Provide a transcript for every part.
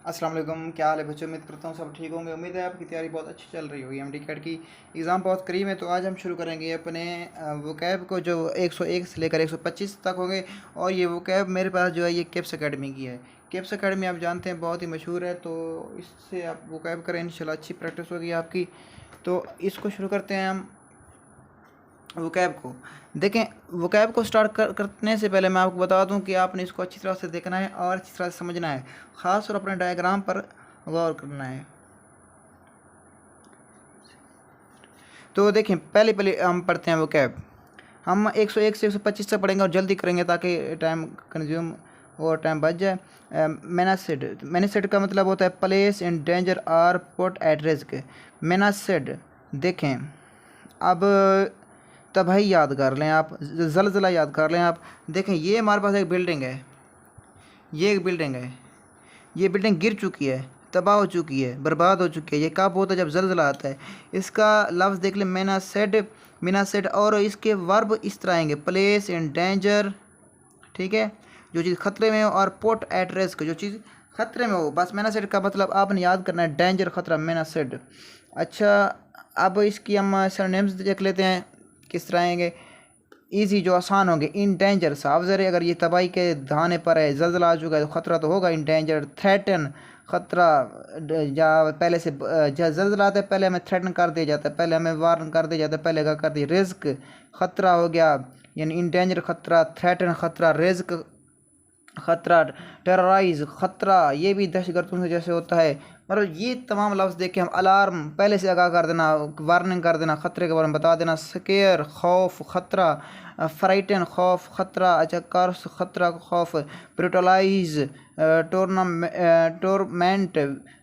अस्सलाम वालेकुम, क्या हाल है बच्चों। उम्मीद करता हूँ सब ठीक होंगे। उम्मीद है आपकी तैयारी बहुत अच्छी चल रही होगी। एमडी कैट की एग्ज़ाम बहुत करीब है, तो आज हम शुरू करेंगे अपने वोकैब को, जो 101 से लेकर 125 तक होंगे। और ये वोकैब मेरे पास जो है ये केप्स अकेडमी की है। केप्स अकेडमी आप जानते हैं बहुत ही मशहूर है, तो इससे आप वोकैब करें, इंशाल्लाह अच्छी प्रैक्टिस होगी आपकी। तो इसको शुरू करते हैं हम वोकैब को। देखें, वोकैब को स्टार्ट करने से पहले मैं आपको बता दूं कि आपने इसको अच्छी तरह से देखना है और अच्छी तरह से समझना है, ख़ास और अपने डायग्राम पर गौर करना है। तो देखें, पहले पहले हम पढ़ते हैं वोकैब। हम 101 से 125 तक पढ़ेंगे और जल्दी करेंगे ताकि टाइम कंज्यूम और टाइम बच जाए। मेनासिड, मेनासिड का मतलब होता है place in danger or put at risk. Menaced देखें, अब तबाही याद कर लें आप, ज़लज़ला याद कर लें आप। देखें, ये हमारे पास एक बिल्डिंग है, ये एक बिल्डिंग है, ये बिल्डिंग गिर चुकी है, तबाह हो चुकी है, बर्बाद हो चुकी है। ये कब होता है? जब ज़लज़ला आता है। इसका लफ्ज़ देख लें, मेना सेड, और इसके वर्ब इस तरह आएंगे, प्लेस इन डेंजर, ठीक है, जो चीज़ ख़तरे में हो, और पुट एट रिस्क, जो चीज़ ख़तरे में हो। बस मेना सेड का मतलब आपने याद करना है, डेंजर, ख़तरा, मेना सेड। अच्छा, अब इसकी हम सरनेम्स देख लेते हैं किस तरह आएंगे। ईजी, जो आसान होंगे। इन डेंजर, साफ ज़रे, अगर ये तबाही के दहाने पर है, जल्जला आ चुका है, तो ख़तरा तो होगा। In danger. थ्रेटन, ख़तरा, या पहले से जब जल्जला आता है पहले हमें थ्रेटन कर दिया जाता है, पहले हमें वार्न कर दिया जाता है, पहले का कर दिया। रिस्क, ख़तरा हो गया, यानी इन डेंजर ख़तरा, थ्रेटन ख़तरा, रिस्क ख़तरा, टेरराइज ख़तरा, ये भी दहशतगर्दों से जैसे होता है। मतलब ये तमाम लफ्ज़ देख के हम अलार्म, पहले से आगाह कर देना, वार्निंग कर देना, ख़तरे के बारे में बता देना। स्केयर, खौफ, ख़तरा। फ्राइटन, खौफ, ख़तरा। अच्छा, कर्स, ख़तरा, खौफ। ब्रूटलाइज, टोरमेंट,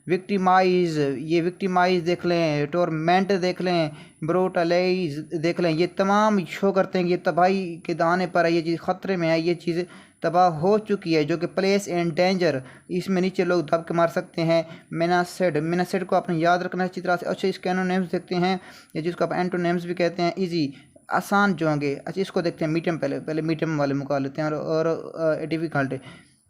विक्टिमाइज, ये विक्टिमाइज देख लें, टोरमेंट देख लें, ब्रूटलाइज देख लें। ये तमाम शो करते हैं कि ये तबाही के दाने पर है, ये चीज़ ख़तरे में है, ये चीज़ तबाह हो चुकी है, जो कि प्लेस एंड डेंजर, इसमें नीचे लोग दब के मार सकते हैं। मेनासेड, मेनासेड को आपने याद रखना है अच्छी तरह से। अच्छा, इसके एंटोनिम्स देखते हैं, या जिसको आप एंटोनिम्स भी कहते हैं। इजी, आसान जो होंगे। अच्छा, इसको देखते हैं मीडियम, पहले पहले मीडियम वाले मुका लेते हैं, और डिफ़िकल्ट।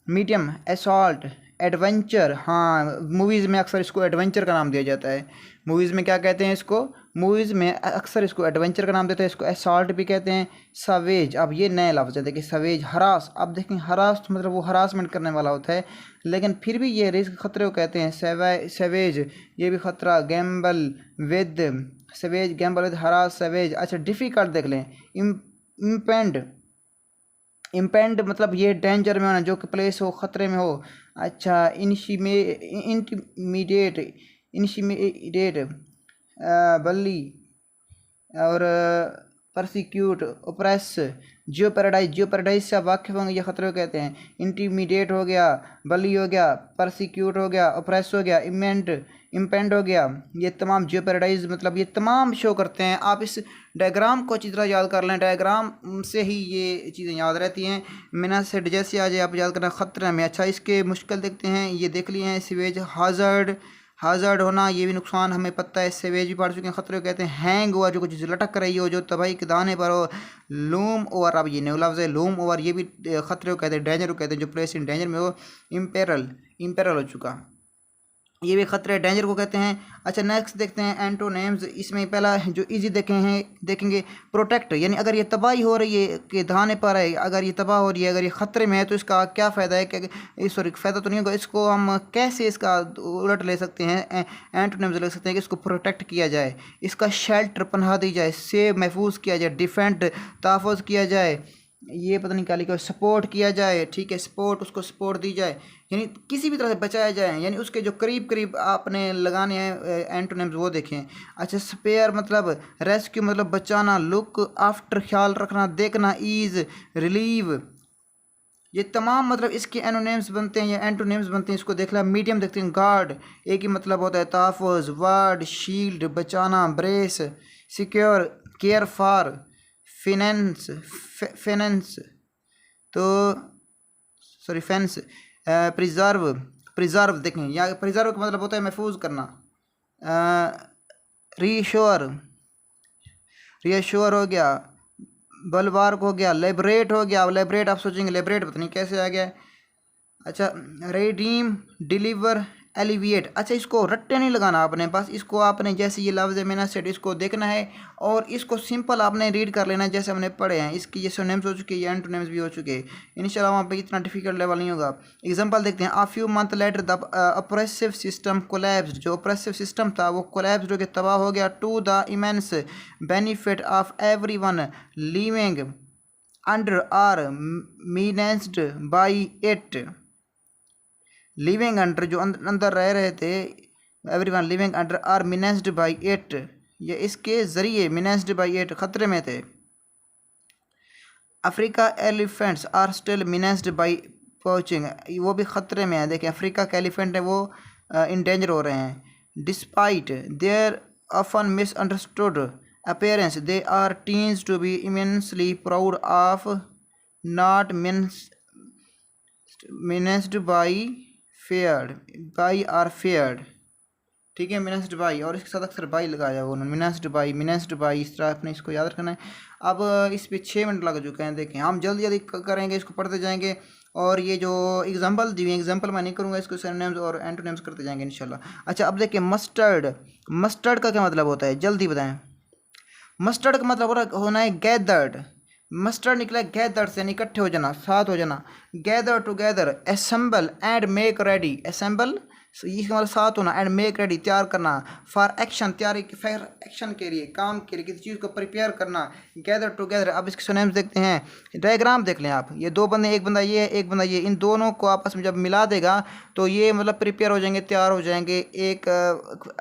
Medium, assault, adventure. हाँ, मूवीज़ में अक्सर इसको एडवेंचर का नाम दिया जाता है। मूवीज़ में क्या कहते हैं इसको? मूवीज़ में अक्सर इसको एडवेंचर का नाम देते हैं, इसको असॉल्ट भी कहते हैं। सवेज, अब ये नए लफ्ज़ है, देखिए, सवेज। हरास, अब देखें, हरास तो मतलब वो हरासमेंट करने वाला होता है, लेकिन फिर भी ये रिस्क, खतरे को कहते हैं। सवेज, ये भी खतरा। Gamble with, Suez, Gamble with, harass, Suez. अच्छा, डिफ़िकल्ट देख लें, इम्पेंड, इम्पेंड मतलब ये डेंजर में होना, जो कि प्लेस हो, ख़तरे में हो। अच्छा, इंटीमीडिएट, इनिशिमेटेड, बल्ली, और परसिक्यूट, ओप्रेस। जियो पैराडाइज से आप वाकिफ़ होंगे, ये ख़तरे को कहते हैं। इंटीमीडिएट हो गया, बली हो गया, परसिक्यूट हो गया, ओप्रेस हो गया, इम्पेंड हो गया। ये तमाम जियो पैराडाइज मतलब ये तमाम शो करते हैं। आप इस डायग्राम को अच्छी तरह याद कर लें, डायग्राम से ही ये चीज़ें याद रहती हैं। मिना से जैसे आ जाए आप याद करना, ख़तरे में। अच्छा, इसके मुश्किल देखते हैं, ये देख लिए हैं। सीवेज, हाजर्ड, हाजर्ड होना, ये भी नुकसान हमें पता है, सेवेज भी पढ़ चुके हैं। ख़तरे को कहते हैं। हैंग ओवर, जो कुछ लटक रही हो, जो तबाही के दाने पर हो। लूम ओवर, अब ये न्यू लफ्ज़ है, लूम ओवर, ये भी ख़तरे को कहते हैं, डेंजर को कहते हैं, जो प्लेस इन डेंजर में हो। इम्पेरल, इम्पेरल हो चुका, ये भी ख़तरे, डेंजर को कहते हैं। अच्छा, नेक्स्ट देखते हैं एंटोनेम्स। इसमें पहला जो इजी देखेंगे, प्रोटेक्ट, यानी अगर ये तबाही हो रही है कि दहाने पर है, अगर ये तबाह हो रही है, अगर ये ख़तरे में है, तो इसका क्या फ़ायदा है? कि सॉरी, फ़ायदा तो नहीं होगा, इसको हम कैसे इसका उलट ले सकते हैं, एंटोनेम्स ले सकते हैं कि इसको प्रोटेक्ट किया जाए, इसका शेल्टर, पनाह दी जाए, सेव, महफूज किया जाए, डिफेंड, तहफ़्फ़ुज़ किया जाए, ये पता नहीं क्या लिखा, सपोर्ट किया जाए, ठीक है, सपोर्ट, उसको सपोर्ट दी जाए, यानी किसी भी तरह से बचाया जाए, यानी उसके जो करीब करीब आपने लगाने हैं एंटोनिम्स, वो देखें। अच्छा, स्पेयर मतलब रेस्क्यू, मतलब बचाना। लुक आफ्टर, ख्याल रखना, देखना। ईज, रिलीव, ये तमाम मतलब इसके एनोनेम्स बनते हैं या एंटोनेम्स बनते हैं, इसको देख ला। मीडियम देखते हैं, गार्ड, एक ही मतलब होता है, तहफ़्फ़ुज़। वार्ड, शील्ड, बचाना। Brace, secure, care for. Finance, finance, तो सॉरी, फेंस। प्रिजर्व, प्रिजर्व देखें, या प्रिजर्व का मतलब होता है महफूज करना। रीश्योर, रीश्योर हो गया। बलवार्क हो गया। लेबरेट हो गया। लेबरेट आप सोचेंगे लेबरेट पता नहीं कैसे आ गया। अच्छा, रेडीम, डिलीवर, एलिविएट। अच्छा, इसको रट्टे नहीं लगाना आपने, बस इसको आपने जैसे ये लफ्ज़ है मेनास्टेड इसको देखना है और इसको सिंपल आपने रीड कर लेना है जैसे हमने पढ़े हैं। इसकी ये सिनोनिम्स हो चुके हैं, ये एंटोनिम्स भी हो चुके हैं। इंशाल्लाह वहाँ पे इतना डिफिकल्ट लेवल नहीं होगा। एग्जांपल देखते हैं। A few month later the oppressive system collapsed. जो ऑपरेसिव सिस्टम था वो कोलैप्स्ड हो के तबाह हो गया। To the immense benefit of everyone living under or menaced by it. Living under, जो अंदर रह रहे थे, everyone living under or menaced by it, ये इसके ज़रिए मिनेस्ड बाई इट ख़तरे में थे। Africa elephants are still menaced by poaching, वो भी ख़तरे में है। देखें, अफ्रीका के एलिफेंट है वो इंडेंजर हो रहे हैं। Despite their often misunderstood appearance they are tends to be immensely proud of not menaced by feared, by or feared. ठीक है, मिनेस्ड बाई, और इसके साथ अक्सर बाई लगाया हुआ उन्होंने, मिनेस्ड बाई, इस तरह अपने इसको याद रखना है। अब इस पे 6 मिनट लग चुके हैं। देखें, हम जल्दी जल्दी करेंगे, इसको पढ़ते जाएंगे और ये जो एग्जांपल दी हुई एग्जांपल मैं नहीं करूँगा, इसको सिनोनिम्स और एंटोनिम्स करते जाएंगे इंशाल्लाह। अच्छा, अब देखिए मस्टर्ड। मस्टर्ड का क्या मतलब होता है, जल्दी बताएं। मस्टर्ड का मतलब होना है गैदर्ड। मस्टर्ड निकला गैदर्ड से, इकट्ठे हो जाना, साथ हो जाना। Gather together, assemble and make ready. Assemble इसका मतलब साथ होना, एंड मेक रेडी तैयार करना। फॉर एक्शन, तैयारी फॉर एक्शन के लिए, काम के लिए, किसी चीज़ को प्रिपेयर करना। Gather together. अब इसके सिनोनिम्स देखते हैं। डायग्राम देख लें आप, ये दो बंदे, एक बंदा ये है, एक बंदा ये, इन दोनों को आपस में जब मिला देगा तो ये मतलब प्रिपेयर हो जाएंगे, तैयार हो जाएंगे एक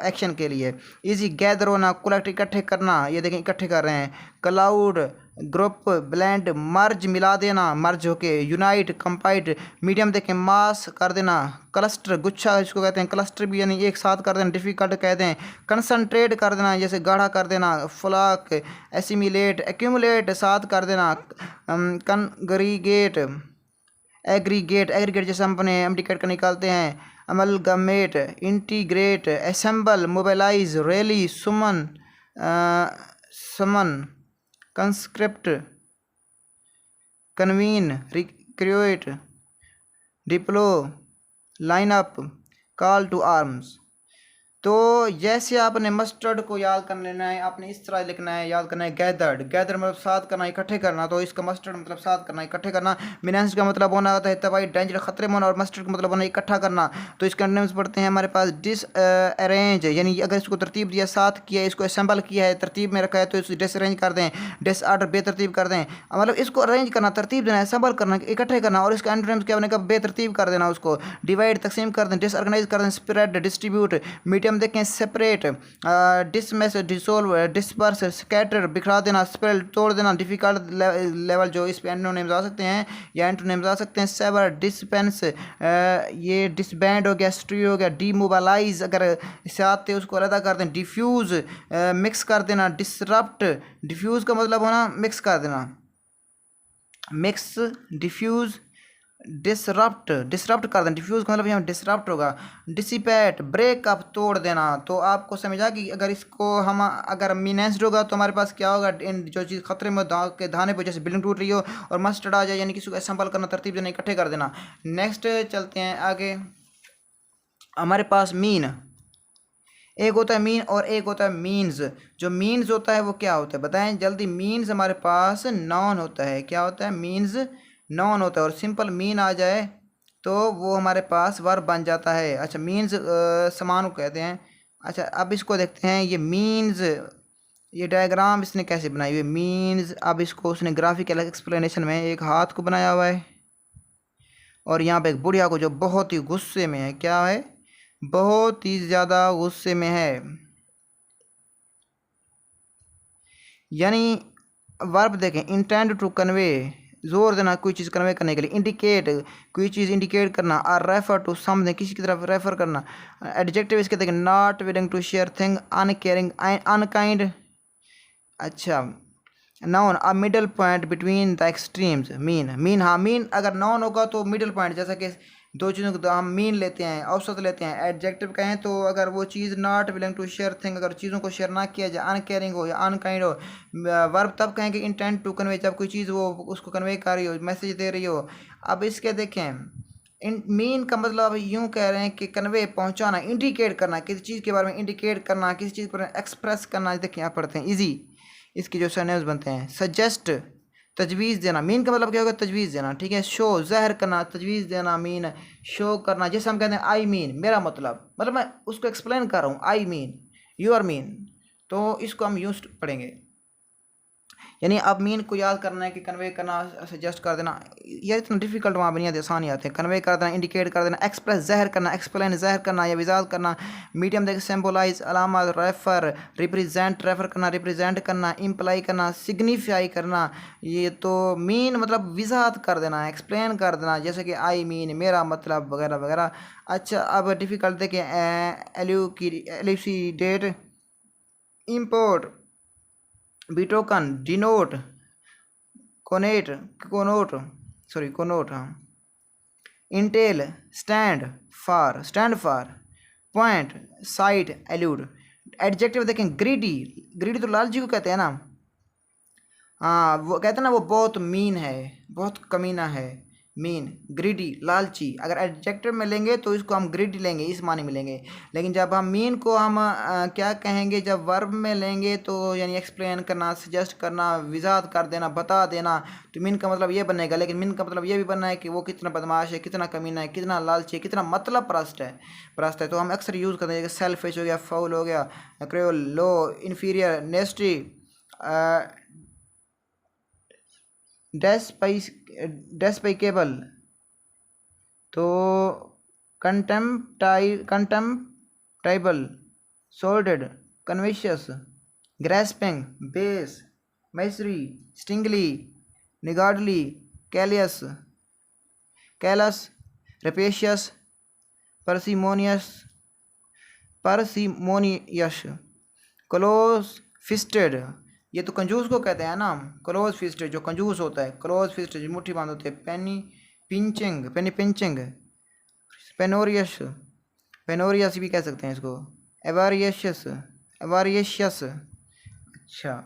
एक्शन के लिए। इजी गैदर होना, कलेक्ट इकट्ठे करना, ये देखें इकट्ठे कर रहे हैं। क्लाउड ग्रुप, ब्लेंड मर्ज मिला देना, मर्ज होके। यूनाइट कंपाइट, मीडियम देखें मास कर देना। क्लस्टर गुच्छा इसको कहते हैं, क्लस्टर भी यानी एक साथ कर देना, डिफिकल्ट कहते हैं। कंसंट्रेट कर देना, जैसे गाढ़ा कर देना। फ्लॉक एसिमिलेट, एक्यूमुलेट साथ कर देना। कनग्रीगेट एग्रीगेट, एग्रीगेट जैसे हम अपने एमडीकेट का निकालते हैं। Amalgamate, integrate, assemble, mobilise, rally, summon, summon, conscript, convene, recruit, deploy, line up, call to arms. तो जैसे आपने मस्टर्ड को याद कर लेना है, आपने इस तरह लिखना है, याद करना है। गैदर्ड, गैदर मतलब साथ करना, इकट्ठे करना, तो इसका मस्टर्ड मतलब साथ करना, इकट्ठे करना। मिनेंस का मतलब होना होता है तबाही, डेंजर, खतरे में होना, और मस्टर्ड का मतलब होना इकट्ठा करना। तो इसके एंटोनिम्स पढ़ते हैं हमारे पास। डिस अरेंज, यानी अगर इसको तरतीब दिया, साथ किया, इसको असेंबल किया है, तरतीब में रखा है, तो इसको डिसअरेंज कर दें। डिसऑर्डर, बेतरतीब कर दें, मतलब इसको अरेंज करना, तरतीब देना, असेंबल करना, इकट्ठे करना। और इसका एंटोनिम्स क्या बनेगा, बेतरतीब कर देना उसको। डिवाइड, तकसीम कर दें। डिसऑर्गेनाइज कर दें, स्प्रेड, डिस्ट्रीब्यूट। मीडियम देखें separate, dismiss, dissolve, disperse, scatter बिखरा देना, स्पेल तोड़ देना। डिफिकल्ट लेवल जो इस पे एंटोनिम्स आ सकते हैं या एंटोनिम्स आ सकते हैं। सेवर, डिस्पेंस, ये डिसबैंड हो गया, स्ट्री हो गया। डीमोबालाइज, अगर इससे आते उसको अलग कर दें। डिफ्यूज़, मिक्स कर देना। डिसरप्ट, डिफ्यूज़ का मतलब होना मिक्स कर देना, मिक्स, डिफ्यूज़, डिसरप्ट, डिसरप्ट कर देना। डिफ्यूज़ का मतलब यहाँ डिसरप्ट होगा। डिसिपेट, ब्रेकअप, तोड़ देना। तो आपको समझा कि अगर इसको हम अगर मिनेस्ड होगा तो हमारे पास क्या होगा, इन जो चीज़ खतरे में के धाने पर, जैसे बिल्डिंग टूट रही हो और मस्टर्ड आ जाए, यानी किसी को असेंबल करना, तरतीब देना, इकट्ठे कर देना। नेक्स्ट चलते हैं आगे। हमारे पास मीन, एक होता है मीन और एक होता है मीन्स। जो मीन्स होता है वो क्या होता है बताएं जल्दी। मीन्स हमारे पास नाउन होता है। क्या होता है, मीन्स नाउन होता है। और सिंपल मीन आ जाए तो वो हमारे पास वर्ब बन जाता है। अच्छा, मीन्स समान को कहते हैं। अच्छा, अब इसको देखते हैं। ये मीन्स, ये डायग्राम इसने कैसे बनाई हुई मीन्स। अब इसको उसने ग्राफिकल एक्सप्लेनेशन में एक हाथ को बनाया हुआ है और यहाँ पे एक बुढ़िया को जो बहुत ही गुस्से में है। क्या है, बहुत ही ज़्यादा गुस्से में है। यानी वर्ब देखें, इंटेंड टू कन्वे, जोर देना कोई चीज़ कन्वे करने के लिए। इंडिकेट, कोई चीज़ इंडिकेट करना। और रेफर टू समथिंग, किसी की तरफ रेफर करना। एडजेक्टिव इसके देखें, not willing to share thing, uncaring, unkind. अच्छा, noun, a middle point between the extremes. Mean, mean, हाँ मीन अगर नाउन होगा तो मिडल पॉइंट, जैसा कि दो चीज़ों को हम मीन लेते हैं, औसत लेते हैं। एडजेक्टिव कहें तो अगर वो चीज़ not willing to share thing, अगर चीज़ों को शेयर ना किया जाए, अनकेयरिंग हो या अनकाइंड हो। वर्ब तब कहेंगे इंटेंट टू कन्वे, जब कोई चीज़ वो उसको कन्वे कर रही हो, मैसेज दे रही हो। अब इसके देखें, मीन का मतलब यूँ कह रहे हैं कि कन्वे पहुंचाना, इंडिकेट करना, किसी चीज़ के बारे में इंडिकेट करना, किसी चीज़ पर एक्सप्रेस करना। देखिए यहाँ पढ़ते हैं इजी, इसके जो सरनेम्स बनते हैं। सजेस्ट तजवीज़ देना, मीन का मतलब क्या होगा? तजवीज़ देना, ठीक है। शो ज़ाहिर करना, तजवीज़ देना, मीन शो करना। जैसे हम कहते हैं आई मीन, मेरा मतलब मैं उसको एक्सप्लेन कर रहा हूँ, I mean you are mean, तो इसको हम यूँ पढ़ेंगे। यानी अब मीन को याद करना है कि कन्वे करना, सजेस्ट कर देना, ये इतना डिफिकल्ट वहाँ बनियाद आसान ही आते हैं। कन्वे कर देना, इंडिकेट कर देना, एक्सप्रेस ज़ाहिर करना, एक्सप्लेन ज़ाहिर करना या विजात करना। मीडियम देख सिम्बोलाइज अलामा, रेफर रिप्रेजेंट, रेफर करना, रिप्रेजेंट करना, इम्प्लाई करना, सिग्निफाई करना। ये तो मीन मतलब विजात कर देना, एक्सप्लेन कर देना, जैसे कि आई मीन मेरा मतलब वगैरह वगैरह। अच्छा अब डिफ़िकल्ट देखें, एल्यूसिडेट, इम्पोर्ट, बिटोकन, डिनोट, कोनेट, कोनोट, हाँ। Intel, stand for, point, side, allude. Adjective देखें, ग्रीडी, ग्रीडी तो लालची को कहते हैं ना। हाँ वो कहते हैं ना, वो बहुत मीन है, बहुत कमीना है, मीन, ग्रीडी, लालची। अगर एडजेक्टिव में लेंगे तो इसको हम ग्रीडी लेंगे, इस माने में लेंगे। लेकिन जब हम मीन को हम क्या कहेंगे, जब वर्ब में लेंगे तो यानी एक्सप्लेन करना, सजेस्ट करना, विजात कर देना, बता देना, तो मीन का मतलब ये बनेगा। लेकिन मीन का मतलब ये भी बनना है कि वो कितना बदमाश है, कितना कमीना है, कितना लालची है, कितना मतलब प्रस्त है। तो हम अक्सर यूज़ करते हैं, सेल्फिश हो गया, फाउल हो गया, क्रूअल, लो, इन्फीरियर, नेस्टी, डेस्पाइकेबल, तो contemptible, sordid, covetous, grasping, base, miserly, stingy, niggardly, callous, callous, rapacious, parsimonious, close fisted, ये तो कंजूस को कहते हैं ना, क्लोज फिस्टेड जो कंजूस होता है, क्लोज फिस्टेड मुट्ठी बांध होते हैं। पेनी पिंचिंग, पेनोरियस भी कह सकते हैं इसको, एवारियशियस। अच्छा,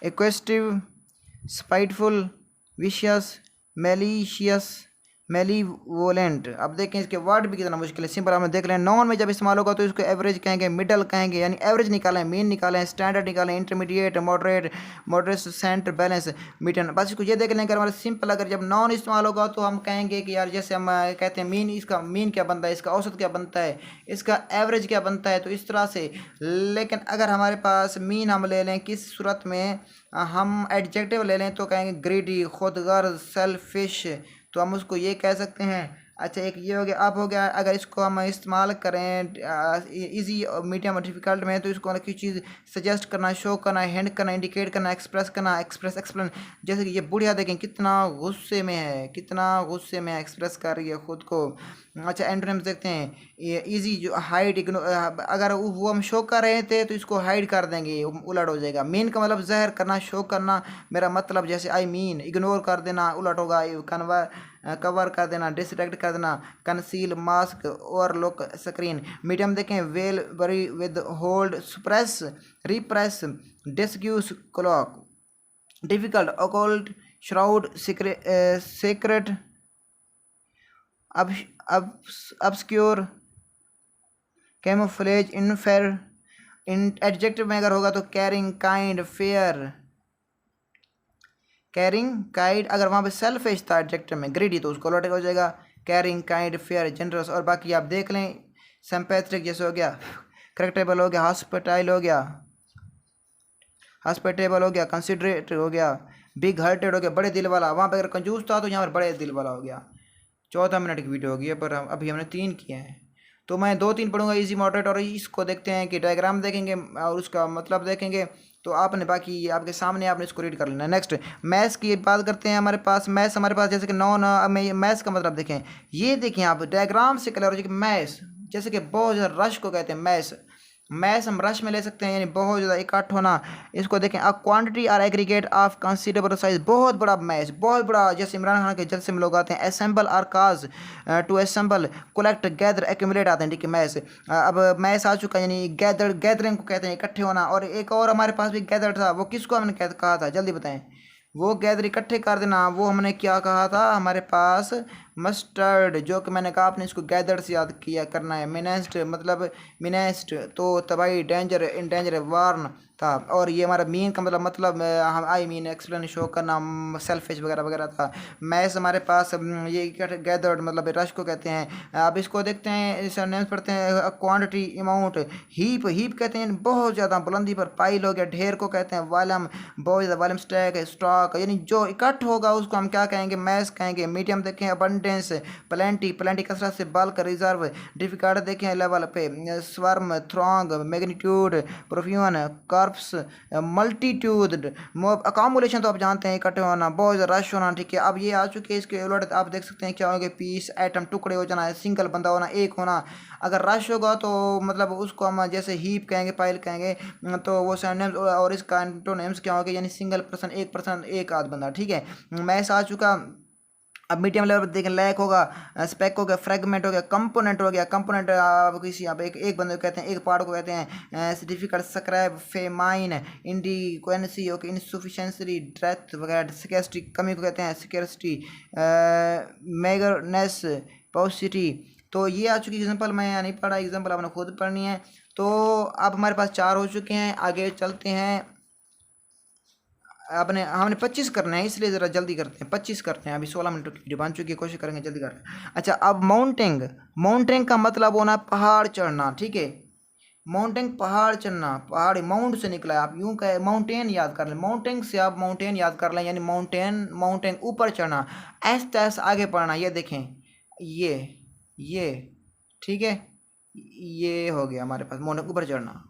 एक्वेस्टिव, स्पाइटफुल, विशियस, मेलिशियस, मेलीवोलेंट। अब देखें इसके वर्ड भी कितना मुश्किल है, सिंपल हमने देख लें। नॉन में जब इस्तेमाल होगा तो इसको एवरेज कहेंगे, मिडल कहेंगे, यानी एवरेज निकालें, मीन निकालें, स्टैंडर्ड निकालें, intermediate, moderate, centre, balance, median. बस इसको ये देख लें, अगर हमारे सिंपल अगर जब नॉन इस्तेमाल होगा तो हम कहेंगे कि यार जैसे हम कहते हैं मीन, इसका मीन क्या बनता है, इसका औसत क्या बनता है, इसका एवरेज क्या बनता है, तो इस तरह से। लेकिन अगर हमारे पास मीन हम ले लें किस सूरत में, हम एडजेक्टिव ले लें तो कहेंगे ग्रीडी, खुदगर्ज, सेल्फिश, तो हम उसको ये कह सकते हैं। अच्छा एक ये हो गया। अब हो गया अगर इसको हम इस्तेमाल करें इजी और मीडियम और डिफ़िकल्ट में, तो इसको किसी चीज़ सजेस्ट करना, शो करना, हिंट करना, इंडिकेट करना, एक्सप्रेस करना, एक्सप्लेन। जैसे कि ये बुढ़िया देखें कितना गुस्से में है, एक्सप्रेस कर रही है ख़ुद को। अच्छा एंटोनिम्स देखते हैं, ये इजी जो हाइड, इग्नोर, अगर वो हम शो कर रहे थे तो इसको हाइड कर देंगे, उलट हो जाएगा। मीन का मतलब ज़ाहिर करना, शो करना, मेरा मतलब, जैसे आई मीन, इग्नोर कर देना, उलट होगा, कवर कर देना, डिस्ट्रैक्ट कर देना, conceal, mask, overlook, screen. Medium देखें, veil, bury, withhold, suppress, repress, disguise, cloak. Difficult, occult, shroud, secret, obscure, camouflage, infer. Adjective में अगर होगा तो caring, kind, fair, caring, kind. अगर वहाँ पे सेल्फिश था एडजेक्टिव में, ग्रीडी, तो उसको लौटेगा हो जाएगा कैरिंग, काइंड, फेयर, जनरस। और बाकी आप देख लें, सिंपैथेटिक जैसे हो गया, करेक्टेबल हो गया, हॉस्पिटल हो गया, कंसिडरेट हो गया, बिग हार्टेड हो गया, बड़े दिल वाला। वहाँ पे अगर कंजूस था तो यहाँ पर बड़े दिल वाला हो गया। 14 मिनट की वीडियो होगी, पर अभी हमने 3 किए हैं, तो मैं 2-3 पढ़ूंगा, इजी, मॉडरेट। और इसको देखते हैं कि डायग्राम देखेंगे और उसका मतलब देखेंगे, तो आपने बाकी आपके सामने आपने इसको रीड कर लेना। नेक्स्ट मैथ्स की बात करते हैं। हमारे पास मैथ्स, जैसे कि नॉन, मैथ्स का मतलब देखें, ये देखें आप डायग्राम से क्लियर हो जाए कि मैथ्स जैसे कि बहुत ज़्यादा रश को कहते हैं मैथ्स हम रश में ले सकते हैं, यानी बहुत ज़्यादा इकट्ठ होना। इसको देखें, a quantity or aggregate of considerable size, बहुत बड़ा मैच, बहुत बड़ा। जैसे इमरान खान के जलसे में लोग आते हैं, assemble or cause, to assemble, collect, gather, accumulate आते हैं, ठीक है मैच। अब मैच आ चुका है, यानी गैदरिंग को कहते हैं इकट्ठे होना। और एक और हमारे पास भी गैदर था, वो किसको हमने कहा था, जल्दी बताएं। वो गैदर इकट्ठे कर देना, वो हमने क्या कहा था, हमारे पास मस्टर्ड जो कि मैंने कहा आपने इसको गैदर से याद किया करना है। मिनेस्ट मतलब मिनेस्ट तो तबाही, डेंजर इन डेंजर वार्न था। और ये हमारा मीन का मतलब हम आई मीन एक्सप्लेन शो करना, सेल्फिश वगैरह वगैरह था। मैस हमारे पास ये गैदर्ड मतलब रश को कहते हैं। अब इसको देखते हैं, इस नेम्स पढ़ते हैं। क्वांटिटी अमाउंट, हीप हीप कहते हैं बहुत ज़्यादा बुलंदी पर। पाइल हो गया ढेर को कहते हैं। वॉल्यूम बहुत ज़्यादा। वॉल्यूम स्टैक स्टॉक यानी जो इकट्ठ होगा उसको हम क्या कहेंगे, मैस कहेंगे। मीडियम देखें अबंडेंस, प्लेंटी प्लेंटी कसरत से, बल्क रिजर्व। डिफिकल्ट देखें लेवल पे, swarm throng, magnitude profusion, corps multitude, accumulation तो आप जानते हैं इकट्ठे होना, बहुत ज़्यादा रश होना। ठीक है, अब ये आ चुके हैं। इसके उलट आप देख सकते हैं क्या होंगे, पीस एटम टुकड़े हो जाना है, सिंगल बंदा होना, एक होना। अगर रश होगा तो मतलब उसको हम जैसे हीप कहेंगे, पाइल कहेंगे, तो वो सिनोनिम्स। और इसका एंटोनिम्स क्या होगा, यानी सिंगल पर्सन एक आध बंदा। ठीक है, मैस आ चुका। अब मीडियम लेवल पर देखें, लैक होगा, स्पेक हो गया, फ्रेगमेंट हो गया, कंपोनेंट हो गया। कंपोनेंट किसी आप एक बंदे को कहते हैं, एक पार्ट को कहते हैं। Difficult, scrap, famine, inadequacy okay, insufficiency, डेथ वगैरह। स्कैर्सिटी कमी को कहते हैं, स्कैर्सिटी। मेगरनेस, पॉसिटी। तो ये आ चुकी एग्जांपल, मैं यहाँ नहीं पढ़ा, एग्जांपल आपने खुद पढ़नी है। तो अब हमारे पास 4 हो चुके हैं, आगे चलते हैं। आपने हमने 25 करना है, इसलिए ज़रा जल्दी करते हैं। 25 करते हैं, अभी 16 मिनट की वीडियो बन चुकी है, कोशिश करेंगे जल्दी करना। अच्छा, अब माउंटिंग। माउंटिंग का मतलब होना पहाड़ चढ़ना। ठीक है, माउंटिंग पहाड़ चढ़ना, पहाड़ माउंट से निकला है। आप यूं कहे माउंटेन याद कर लें, माउंटिंग से आप माउंटेन याद कर लें, यानी माउंटेन माउंटेन ऊपर चढ़ना। ऐस तैस आगे पढ़ना। ये देखें, ये ठीक है, ये हो गया हमारे पास माउंटेन ऊपर चढ़ना।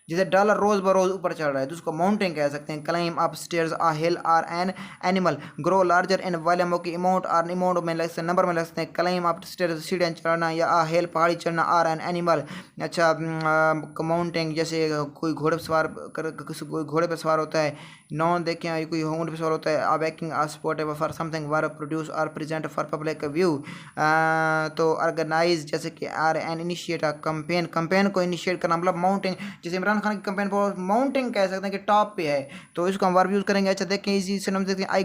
जैसे डॉलर रोज बरोज ऊपर चढ़ रहा है तो उसको माउंटेन कह सकते हैं। Climb up stairs a hill or an animal. Grow larger in volume की अमाउंट आर अमाउंट में लग सकते नंबर में लग सकते हैं। क्लाइम अप स्टेयर्स सीढ़ियाँ चढ़ना, या आ हिल पहाड़ी चढ़ना, आर एन एनिमल। अच्छा, माउंटेन जैसे कोई घोड़े पर सवार कोई घोड़े पर सवार होता है। नॉन देखें, कोई ऊँट पर सवार होता है। A backing a support for something or produce or present for public view. तो ऑर्गेनाइज जैसे कि or an initiate a campaign, campaign को इनिशिएट करना मतलब माउंटेन। जैसे इमरान खान की कंपेन पर माउंटेन कह सकते हैं कि टॉप पे है, तो इसको हम वर्ब यूज़ करेंगे। अच्छा देखें, इसी से हम देखते हैं। आई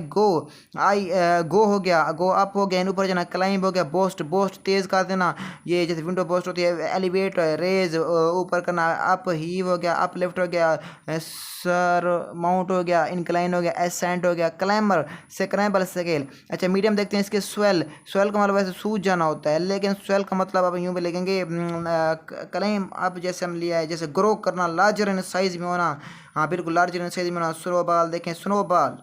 गो हो गया, गो अप हो गया, ऊपर जाना। क्लाइंब हो गया, बोस्ट बोस्ट तेज़ कर देना। ये जैसे विंडो बोस्ट होती है। एलिवेट रेज ऊपर करना। अप हीव हो गया, अप लिफ्ट हो गया। सर माउंट हो गया, इनक्लाइन हो गया, एसेंट हो गया। क्लाइंबर से क्लाइंबर स्केल। अच्छा, मीडियम देखते हैं। इसके स्वेल, स्वेल का मतलब वैसे सूझ जाना होता है, लेकिन स्वेल का मतलब आप यूँ भी लिखेंगे। क्लाइम अब जैसे हम लिया है, जैसे ग्रो करना, लार्जर इन साइज में होना। हाँ बिल्कुल, लार्जर इन साइज में होना। स्नोबॉल देखें, स्नोबॉल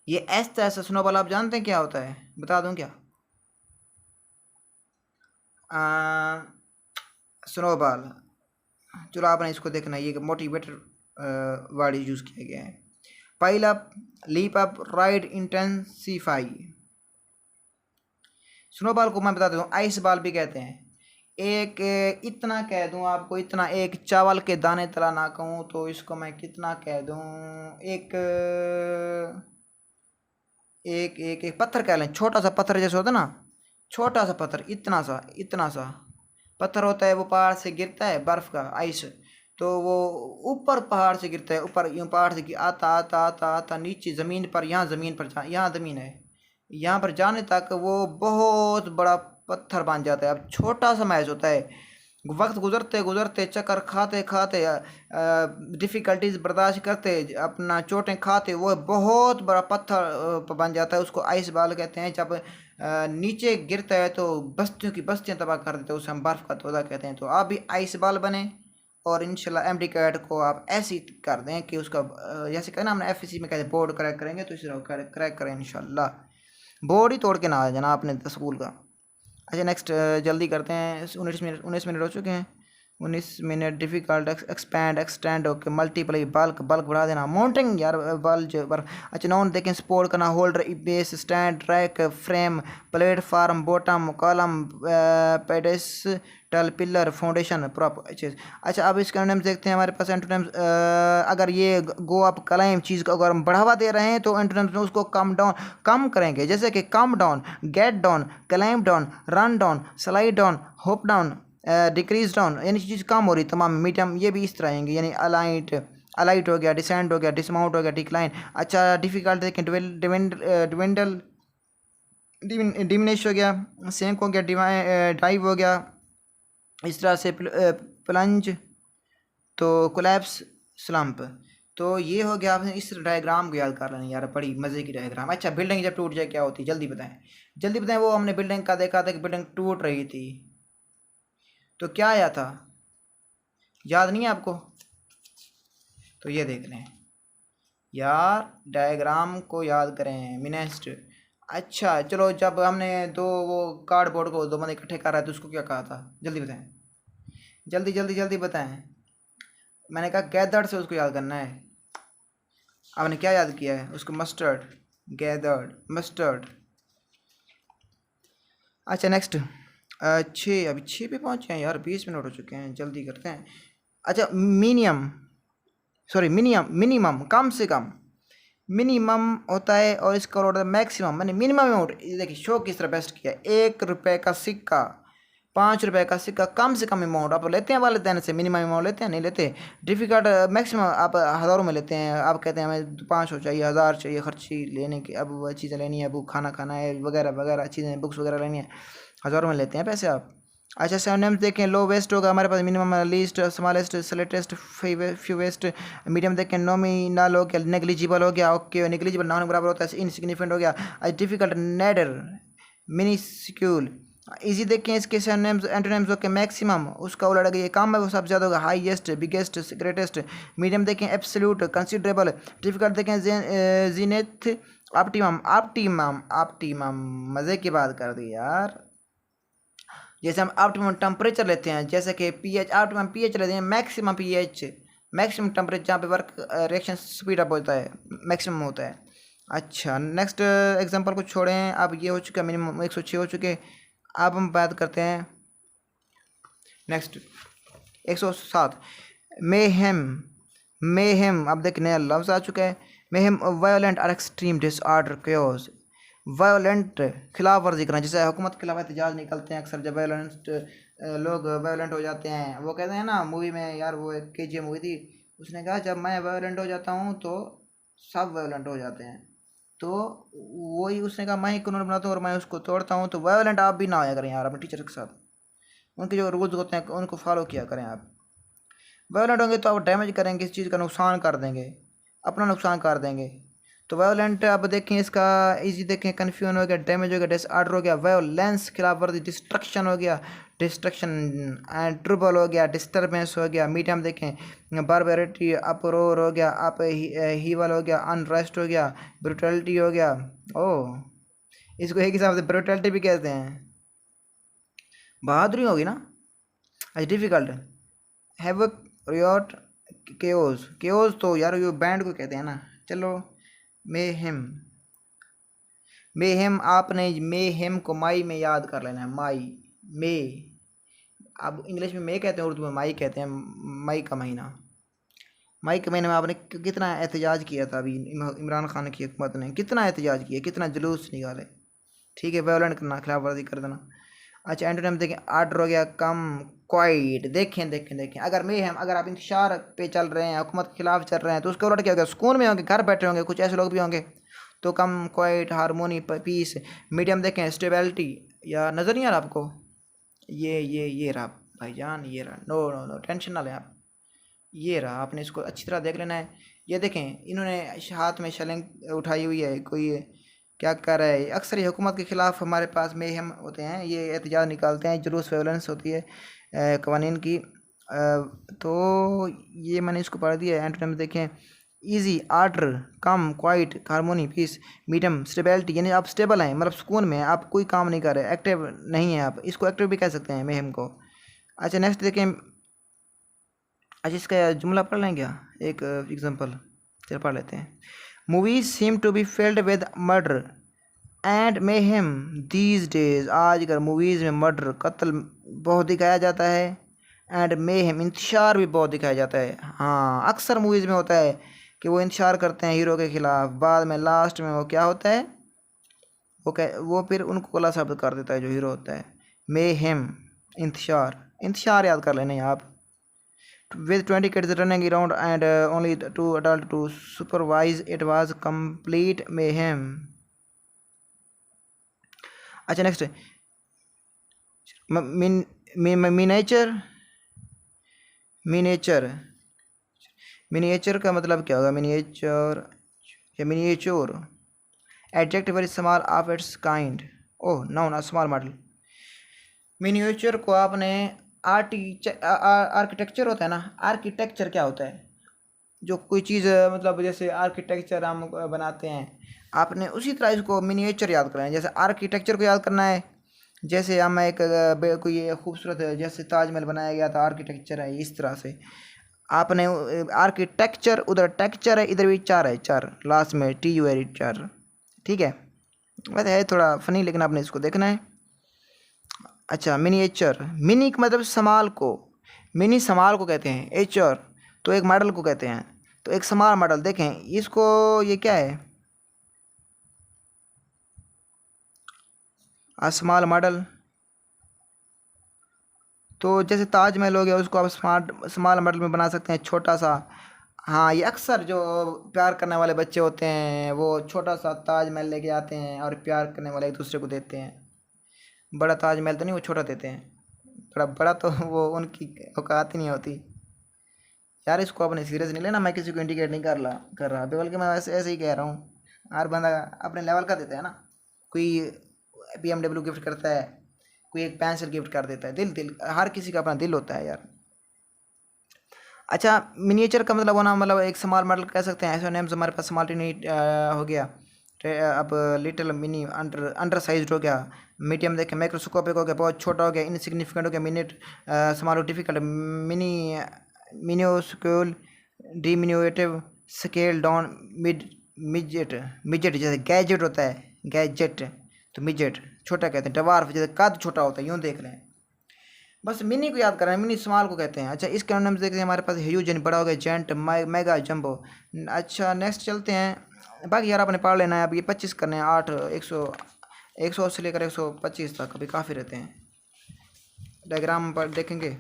ये एस तरह से। स्नोबॉल आप जानते हैं क्या होता है, बता दूं क्या? स्नोबॉल, चलो आपने इसको देखना, ये मोटिवेटर वर्ड यूज़ किया गया है। Pile up, leap up, ride, intensify. Snowball को मैं बता देता हूँ, आइस बॉल भी कहते हैं। एक इतना कह दूं आपको, इतना एक चावल के दाने तला ना कहूँ तो इसको मैं कितना कह दूं, एक एक एक एक पत्थर कह लें, छोटा सा पत्थर जैसे होता है ना, छोटा सा पत्थर, इतना सा पत्थर होता है। वो पहाड़ से गिरता है, बर्फ़ का आइस, तो वो ऊपर पहाड़ से गिरता है, ऊपर यूँ पहाड़ से आता आता आता आता नीचे ज़मीन पर। यहाँ ज़मीन पर यहाँ ज़मीन है, यहाँ पर जाने तक वो बहुत बड़ा पत्थर बन जाता है। अब छोटा सा मैच होता है। वक्त गुजरते गुजरते, चक्कर खाते खाते, डिफ़िकल्टीज बर्दाश्त करते, अपना चोटें खाते, वो बहुत बड़ा पत्थर बन जाता है। उसको आइस बॉल कहते हैं। जब नीचे गिरता है तो बस्तियों की बस्तियां तबाह कर देते हैं, उसे हम बर्फ़ का तोदा कहते हैं। तो आप भी आइस बॉल बने, और इंशाल्लाह एमडी कैट को आप ऐसे ही कर दें कि उसका जैसे कहना हमने एफएससी में कहते बोर्ड क्रैक करेंगे, तो इसी तरह क्रैक करें इंशाल्लाह। बोर्ड ही तोड़ के ना आ जाना आपने स्कूल का। अच्छा नेक्स्ट, जल्दी करते हैं। 19 मिनट हो चुके हैं। 19 minute. Difficult, expand, extend, okay, multiply, bulk bulk बढ़ा देना। माउंटिंग यार, बल्ज बर। अच्छा, नॉन देखें, सपोर्ट करना, holder, base, stand, track, frame, platform, bottom, column, pedestal, pillar, foundation, prop. अच्छा, अब इसके एंटोनिम्स देखते हैं हमारे पास। एंटोनिम्स, अगर ये गो अप क्लाइम चीज़ को अगर हम बढ़ावा दे रहे हैं तो एंटोनिम्स में उसको कम डाउन कम करेंगे। जैसे कि come down, get down, climb down, run down, slide down, hope down, decrease down, यानी चीज़ कम हो रही तमाम। मीडियम ये भी इस तरह आएंगे, यानी अलाइट, अलाइट हो गया, डिसेंड हो गया, डिसमाउंट हो गया, डिक्लाइन। अच्छा, डिफिकल्ट देखें, डिवेंडल, डिमिनिश हो गया, सेंक हो गया, डाइव हो गया, इस तरह से प्लंज, तो कोलैप्स, स्लंप। तो ये हो गया, आपने इस डायग्राम को याद कर लेना यार, बड़ी मज़े की डायग्राम। अच्छा, बिल्डिंग जब टूट जाए क्या होती है, जल्दी बताएं, जल्दी बताएं। वो हमने बिल्डिंग का देखा था कि बिल्डिंग टूट रही थी, तो क्या आया था, याद नहीं है आपको? तो ये देख लें यार, डायग्राम को याद करें मिनेस्ट। अच्छा चलो, जब हमने दो वो कार्डबोर्ड को दो बंदे इकट्ठे कर रहे थे, उसको क्या कहा था, जल्दी बताएं, जल्दी जल्दी जल्दी बताएं। मैंने कहा गैदर्ड से उसको याद करना है। आपने क्या याद किया है उसको? Mustard, gathered, mustard. अच्छा नेक्स्ट, छः, अभी 6 पे पहुँचे हैं यार, 20 मिनट हो चुके हैं, जल्दी करते हैं। अच्छा, मिनिमम, मिनिमम कम से कम, मिनिमम होता है, और इसका होता है मैक्सिमम। मैंने मिनिमम अमाउंट, देखिए शो किस तरह बेस्ट किया, 1 रुपये का सिक्का, 5 रुपये का सिक्का, कम से कम अमाउंट आप लेते हैं, वाले देने से मिनिमम अमाउंट लेते हैं, नहीं लेते। डिफिकल्ट मैक्सिमम आप हज़ारों में लेते हैं, आप कहते हैं हमें 500 चाहिए, 1000 चाहिए खर्ची लेने की, अब वह चीज़ें लेनी है, अब खाना खाना है वगैरह वगैरह चीज़ें, बुक्स वगैरह लेनी है, हज़ारों में लेते हैं पैसे आप। अच्छा, सिनोनिम्स देखें, लो वेस्ट होगा हमारे पास, minimum, least, smallest, slightest, fewest. Medium देखें, नॉमिनल हो गया, नेग्लिजिबल हो गया, ओके, नेग्लिजिबल नॉन बराबर होता है इनसिग्निफिकेंट हो गया, डिफिकल्ट, नेडर, मिनिस्क्यूल। इजी देखें, इसके सिनोनिम्स एंटोनिम्स होके, मैक्सिमम उसका उलट ये कम है वो सबसे ज़्यादा होगा, हाईएस्ट, बिगेस्ट, ग्रेटेस्ट। मीडियम देखें, एब्सोल्यूट, कंसिडरेबल। डिफिकल्ट देखें, जीनेथ, ऑप्टिमम, ऑप्टिमम, ऑप्टिमम। मज़े की बात कर दी यार। जैसे हम ऑप्टिमम टेम्परेचर लेते हैं, जैसे कि पीएच, ऑप्टिमम पीएच लेते हैं, मैक्सिमम पीएच, मैक्सिमम टेम्परेचर जहाँ पे वर्क रिएक्शन स्पीड अप होता है, मैक्सिमम होता है। अच्छा नेक्स्ट एग्जांपल को छोड़ें, अब ये हो चुका मिनिमम 106 हो चुके। अब हम बात करते हैं नेक्स्ट 107, मेहेम। मेहेम, अब देख नया लफ्ज़ आ चुका है, मेहेम, वायोलेंट और एक्सट्रीम डिसऑर्डर, क्योस, वायोलेंट, खिलाफ वर्जी करना, जैसे हुकूमत के खिलाफ एहतजाज निकलते हैं अक्सर, जब वायोलेंट लोग वायोलेंट हो जाते हैं, वो कहते हैं ना मूवी में यार, वो एक केजीएफ मूवी थी, उसने कहा जब मैं वायोलेंट हो जाता हूँ तो सब वायोलेंट हो जाते हैं, तो वही उसने कहा मैं ही कानून बनाता हूँ और मैं उसको तोड़ता हूँ, तो वायोलेंट आप भी ना आया करें यार अपने टीचर के साथ, उनके जो रूल्स होते हैं उनको फॉलो किया करें आप। वायोलेंट होंगे तो आप डैमेज करेंगे, इस चीज़ का नुकसान कर देंगे, अपना नुकसान कर देंगे। तो वायोलेंट अब देखें, इसका इजी देखें, कन्फ्यूजन हो गया, डैमेज हो गया, डिसऑर्डर हो गया, वायोलेंस खिलाफ वर्जी, डिस्ट्रक्शन हो गया, डिस्ट्रक्शन एंड ट्रबल हो गया, डिस्टर्बेंस हो गया। मीडियम देखें, बारबेरिटी, अपरोर हो गया, अप हीवल हो गया, अनरेस्ट हो गया, ब्रुटलिटी हो गया। ओह, इसको एक हिसाब से ब्रुटलिटी भी कहते हैं, बहादुरी होगी ना। अच्छा, difficult, havoc, Riot, chaos. Chaos तो यार ये बैंड को कहते हैं ना। चलो, मेहेम, मेहेम, आपने मेहेम को माई में याद कर लेना है, माई, मे, अब इंग्लिश में मे कहते हैं, उर्दू में माई कहते हैं, मई का महीना। मई के महीने में आपने कितना एहतजाज किया था, अभी इमरान खान की हुकूमत ने कितना एहतजाज किया, कितना जुलूस निकाले, ठीक है, वायोलेंट करना, खिलाफ वर्जी कर देना। अच्छा, एंटोनिम देखें, आर्डर हो गया, कम, क्वाइट। देखें देखें देखें, अगर मेहम, अगर आप इंतशार पे चल रहे हैं, हुकूमत के खिलाफ चल रहे हैं, तो उसके उलट क्या होगा, सुकून में होंगे, घर बैठे होंगे, कुछ ऐसे लोग भी होंगे, तो कम, क्वाइट, हारमोनी, पीस। मीडियम देखें, स्टेबिलिटी, या नज़र नहीं आ रहा आपको, ये रहा भाईजान, ये रहा, नो नो नो टेंशन ना लें आप, ये रहा, आपने इसको अच्छी तरह देख लेना है। ये देखें, इन्होंने हाथ में शलिंग उठाई हुई है, कोई क्या कर रहा है, अक्सर ये हुकूमत के ख़िलाफ़ हमारे पास मेहम होते हैं, ये एहतजाज निकालते हैं, जुलूस, वायलेंस होती है कवानीन की। तो ये मैंने इसको पढ़ दिया है। एंटोनिम देखें, easy, order, calm, quiet, harmony, peace. Medium, stability, यानी आप स्टेबल हैं, मतलब सुकून में, आप कोई काम नहीं कर रहे, एक्टिव नहीं है आप, इसको एक्टिव भी कह सकते हैं मेहम को। अच्छा नेक्स्ट देखें, अच्छा इसका जुमला पढ़ लें क्या, एक एग्जांपल चल पढ़ लेते हैं। Movies seem to be filled with murder and mayhem these days. आजकल मूवीज़ में मर्डर, कत्ल बहुत दिखाया जाता है, एंड मेहम, इंतशार भी बहुत दिखाया जाता है। हाँ, अक्सर मूवीज़ में होता है कि वो इंतशार करते हैं हीरो के ख़िलाफ़, बाद में लास्ट में वो क्या होता है, वो फिर उनको गला साबित कर देता है जो हीरो होता है। मेहम, इंतशार, इंतशार याद कर लेने आप। With 20 kids running around and only 2 adults to supervise, it was complete mayhem. अच्छा नेक्स्ट, मिनेचर। मिनेचर, मिनिएचर का मतलब क्या होगा? मिनिएचर या miniature, adjective very small of its kind. Oh noun small model. Miniature को आपने आर्किटेक्चर होता है ना, आर्किटेक्चर क्या होता है? जो कोई चीज़ मतलब जैसे आर्किटेक्चर हम बनाते हैं, आपने उसी तरह इसको मिनिएचर याद करना है। जैसे आर्किटेक्चर को याद करना है, जैसे हम एक कोई खूबसूरत जैसे ताजमहल बनाया गया था, आर्किटेक्चर है, इस तरह से आपने आर्किटेक्चर, उधर टेक्चर है, इधर भी चार है, चार लास्ट में टी यू है, चार। ठीक है, वैसे है थोड़ा फनी लेकिन आपने इसको देखना है। अच्छा मिनिएचर, मिनी का मतलब समाल को, मिनी समाल को कहते हैं, एचर तो एक मॉडल को कहते हैं। तो एक समाल मॉडल देखें इसको, ये क्या है? Small model. तो जैसे ताजमहल हो गया, उसको आप स्मॉल मॉडल में बना सकते हैं, छोटा सा। हाँ, ये अक्सर जो प्यार करने वाले बच्चे होते हैं वो छोटा सा ताजमहल लेके आते हैं और प्यार करने वाले एक दूसरे को देते हैं। बड़ा ताजमहल तो नहीं, वो छोटा देते हैं। बड़ा बड़ा तो वो उनकी औकात ही नहीं होती। यार इसको अपने सीरियस नहीं लेना, मैं किसी को इंडिकेट नहीं कर रहा, बल्कि मैं वैसे ऐसे ही कह रहा हूँ। हर बंदा अपने लेवल का देता है ना। कोई BMW गिफ्ट करता है, कोई एक पेंसिल गिफ्ट कर देता है। दिल दिल हर किसी का अपना दिल होता है यार। अच्छा मिनिएचर का मतलब होना, मतलब एक स्मॉल मॉडल कह सकते हैं। ऐसे नेम्स हमारे पास स्मॉल टिनी हो गया, अब लिटिल मिनी अंडर साइज हो गया, मीडियम देखें माइक्रोस्कोपिक हो गया, बहुत छोटा हो गया, इनसिग्निफिकेंट हो गया, minute small difficult, mini minuscule, डिमिन्यूटिव, scale down, मिजेट। मिजेट जैसे गैजेट होता है, गैजेट तो मिजेट छोटा कहते हैं। डवार्फ जैसे कद छोटा होता है, यूँ देख रहे हैं। बस मिनी को याद कर रहे हैं, मिनी स्मॉल को कहते हैं। अच्छा इसके नाम से देखते हैं, हमारे पास ह्यूज यानी बड़ा हो गया, जेंट, मेगा, जंबो। अच्छा नेक्स्ट चलते हैं। बाकी यार आपने पढ़ लेना है। अब ये 25 करने हैं, 8 100 से लेकर 125 तक, अभी काफ़ी रहते हैं। डायग्राम पर देखेंगे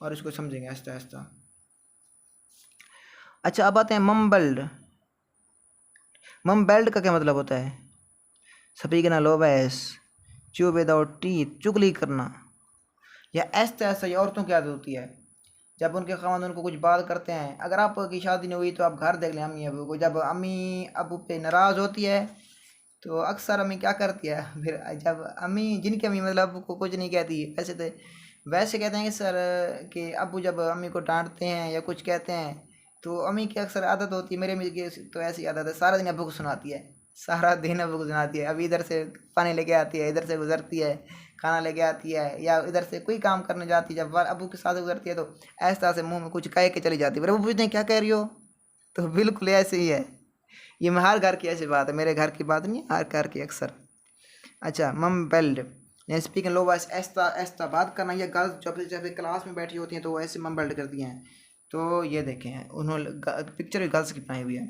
और इसको समझेंगे आहिस्ता आहिस्ता। अच्छा अब आते हैं मम्बल्ड। मम्बल्ड का क्या मतलब होता है? Speaking low voice, chew without teeth, चुगली करना। या ऐसा ऐसा ये औरतों की आदत होती है, जब उनके ख़ावंद उनको कुछ बात करते हैं। अगर आपकी शादी नहीं हुई तो आप घर देख लें अम्मी अबू को, जब अम्मी अबू पे नाराज़ होती है तो अक्सर अम्मी क्या करती है, फिर जब अम्मी, जिनकी अम्मी मतलब अबू को कुछ नहीं कहती, वैसे कहते हैं कि सर कि अबू जब अम्मी को डांटते हैं या कुछ कहते हैं तो अम्मी की अक्सर आदत होती है, मेरे अम्मी की तो ऐसी आदत है, सारा दिन अबू को सुनाती है, सारा दिन अबू को सुनाती है। अभी इधर से पानी लेके आती है, इधर से गुजरती है, खाना लेके आती है, या इधर से कोई काम करने जाती है, जब अबू के साथ गुजरती है तो ऐसा से मुंह में कुछ कह के चली जाती है। फिर अबू पूछते हैं क्या कह रही हो? तो बिल्कुल ऐसे ही है। ये मैं हर घर की ऐसी बात है, मेरे घर की बात नहीं है, हर घर की अक्सर। अच्छा मम बेल्ड, स्पीकिंग लो वॉइस, ऐसा ऐसा बात करना। या गर्ल्स जब जब क्लास में बैठी होती हैं तो वो ऐसे मम बेल्ड करती हैं। तो ये देखें उन्होंने पिक्चर गर्ल्स की बनाई हुई है।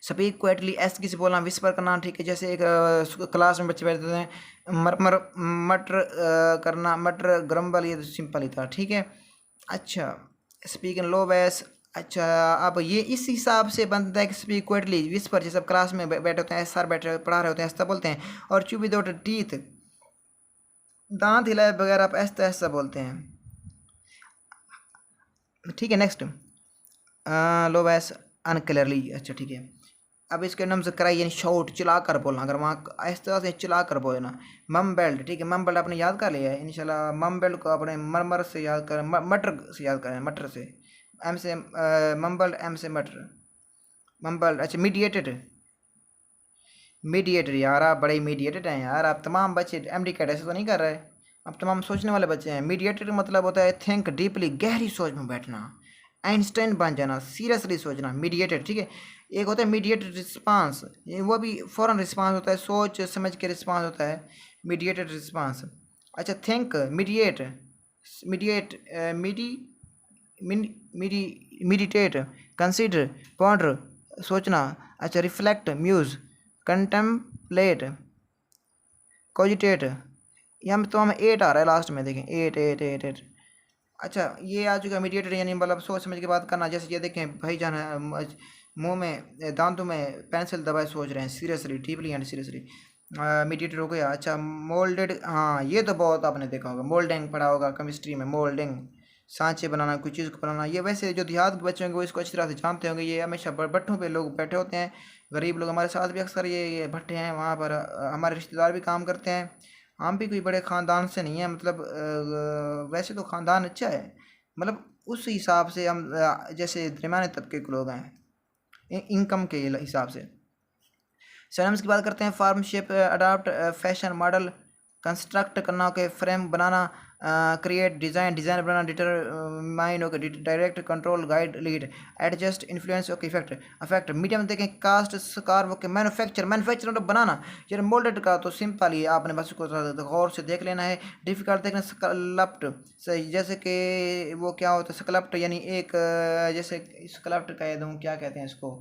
स्पीक क्वाइटली, ऐसे किसी बोलना, विस्पर करना। ठीक है, जैसे एक क्लास में बच्चे बैठते हैं, मर मटर करना, मटर ग्रम्बल, ये तो सिंपल ही था। ठीक है। अच्छा स्पीक इन लो वॉइस। अच्छा अब ये इस हिसाब से बनता है कि स्पीक क्वाइटली, विस्पर, जैसे क्लास में बैठे होते हैं, सर बैठे पढ़ा रहे होते हैं, ऐसा बोलते हैं। और चू विदाउट टीथ, दांत हिलाए बगैर आप ऐसा ऐसा बोलते हैं। ठीक है नेक्स्ट, लो वॉइस अनक्लियरली। अच्छा ठीक है, अब इसके नाम से कराई यानी शॉट, चिल्ला कर बोलना। अगर वहाँ इस तरह से चिल्ला कर बोलना। मम बेल्ट, ठीक है, मम बेल्ट आपने याद कर लिया है इंशाल्लाह। मम बेल्ट को अपने मरमर से याद करें, मटर से याद करें, मटर से, एम से मम्बल्ड, एम से मटर, मम्बल्ड। अच्छा मीडिएटेड, मीडिएटेड यार आप बड़े मीडिएटेड हैं यार आप। तमाम बच्चे MD कैट ऐसे तो नहीं कर रहे, आप तमाम सोचने वाले बच्चे हैं। मीडिएटेड मतलब होता है थिंक डीपली, गहरी सोच में बैठना, आइंस्टाइन बन जाना, सीरियसली सोचना, मीडिएटेड। ठीक है, एक होता है मीडिएटेड रिस्पांस, वो भी फ़ौरन रिस्पांस होता है, सोच समझ के रिस्पांस होता है, मीडिएटेड रिस्पांस। अच्छा थिंक, मीडिएट, मीडिएट मीडी मीडिटेट, कंसिडर, पॉन्डर, सोचना। अच्छा रिफ्लेक्ट, म्यूज़, कंटेम्पलेट, कोजिटेट। यहाँ तो हमें 8 आ रहा है लास्ट में, देखें 8 8 8 8। अच्छा ये आ चुका मीडिएटेड, यानी मतलब सोच समझ के बात करना। जैसे ये देखें भाई जान मुंह में दांतों में पेंसिल दबाए सोच रहे हैं, seriously, deeply and seriously. Mediator हो गया। अच्छा मोल्डेड, हाँ ये तो बहुत आपने देखा होगा, मोल्डिंग पढ़ा होगा केमिस्ट्री में, मोल्डिंग सांचे बनाना, कुछ चीज़ को बनाना। ये वैसे जो देहात के बच्चे होंगे वो इसको अच्छी तरह से जानते होंगे। ये हमेशा भट्ठों पे लोग बैठे होते हैं, गरीब लोग। हमारे साथ भी अक्सर ये भट्टे हैं, वहाँ पर हमारे रिश्तेदार भी काम करते हैं। हम भी कोई बड़े ख़ानदान से नहीं है, मतलब वैसे तो ख़ानदान अच्छा है, मतलब उस हिसाब से हम जैसे दरमियाने तबके के लोग हैं इनकम के हिसाब से। सिनोनिम्स की बात करते हैं, form, shape, adapt, fashion, model, construct करना, ओके, फ्रेम बनाना, क्रिएट, डिज़ाइन, डिज़ाइन बनाना, determine, okay, direct, control, guide, lead, adjust, influence, okay, effect, affect. Medium देखें, cast, scar, okay, manufacture, manufacture मतलब बनाना। यार मोल्डेड का तो सिंपल ही है, आपने बस उसको गौर से देख लेना है। डिफिकल्ट देखना, स्कल्प्ट, जैसे कि वो क्या होता है स्कल्प्ट, यानी एक जैसे स्कल्प्ट कह दूँ, क्या कहते हैं इसको,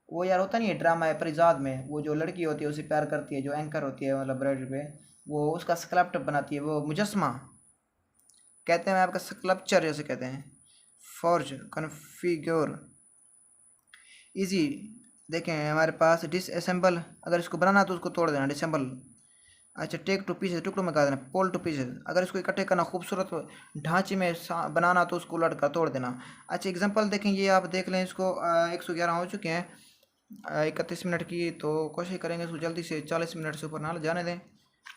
वो यार होता नहीं है ड्रामा है परिजाद में, वो जो लड़की होती है उसे प्यार करती है, जो एंकर होती है मतलब ब्रेड पे, वो उसका स्कल्प्ट बनाती है, वो मुजस्मा कहते हैं, आपका स्कल्पचर जैसे कहते हैं। Forge, configure, easy. देखें हमारे पास डिसअसेंबल, अगर इसको बनाना तो उसको तोड़ देना, डिसेंबल। अच्छा टेक टू पीसेस, टुकड़ों में काट देना, पोल टू पीसेस, अगर इसको इकट्ठे करना, खूबसूरत ढांचे में बनाना तो उसको उलट कर तोड़ देना। अच्छा एग्जांपल देखें, ये आप देख लें इसको, 111 हो चुके हैं, 31 मिनट की, तो कोशिश करेंगे इसको जल्दी से 40 मिनट से ऊपर ना जाने दें।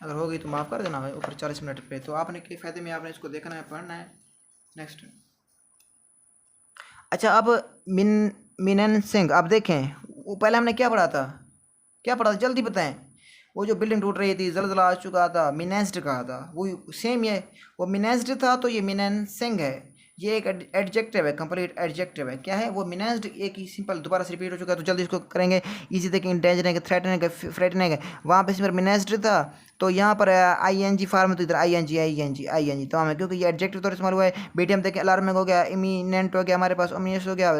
अगर होगी तो माफ़ कर देना भाई, ऊपर 40 मिनट पे। तो आपने के फ़ायदे में आपने इसको देखना है, पढ़ना है। नेक्स्ट। अच्छा अब मिन मिनन सिंह, आप देखें वो पहले हमने क्या पढ़ा था, क्या पढ़ा था जल्दी बताएं। वो जो बिल्डिंग टूट रही थी, जलजला आ चुका था, मिनेस्ड कहा था, वो सेम ये, वो मिनेस्ड था तो ये मिनन सिंह है। ये एक एडजेक्टिव है, कंप्लीट एडजेक्टिव है। क्या है वो, मिनेस्ड, एक ही सिंपल दोबारा से रिपीट हो चुका है, तो जल्दी इसको करेंगे। इजी देखें, इंटेंजनिंग, थ्रेटनिंग, फ्रेटनिंग, वहाँ पे इस पर मिनेस्ड था, तो यहाँ पर आई एन जी फार्म, तो इधर I N G I N G I N G, तो हमें क्योंकि ये एडजेक्टिव तो इस्तेमाल हुआ है। बीटीएम देखें, अलार्मिंग हो गया, इमीनेंट हो गया हमारे पास, ओमिनियस हो गया,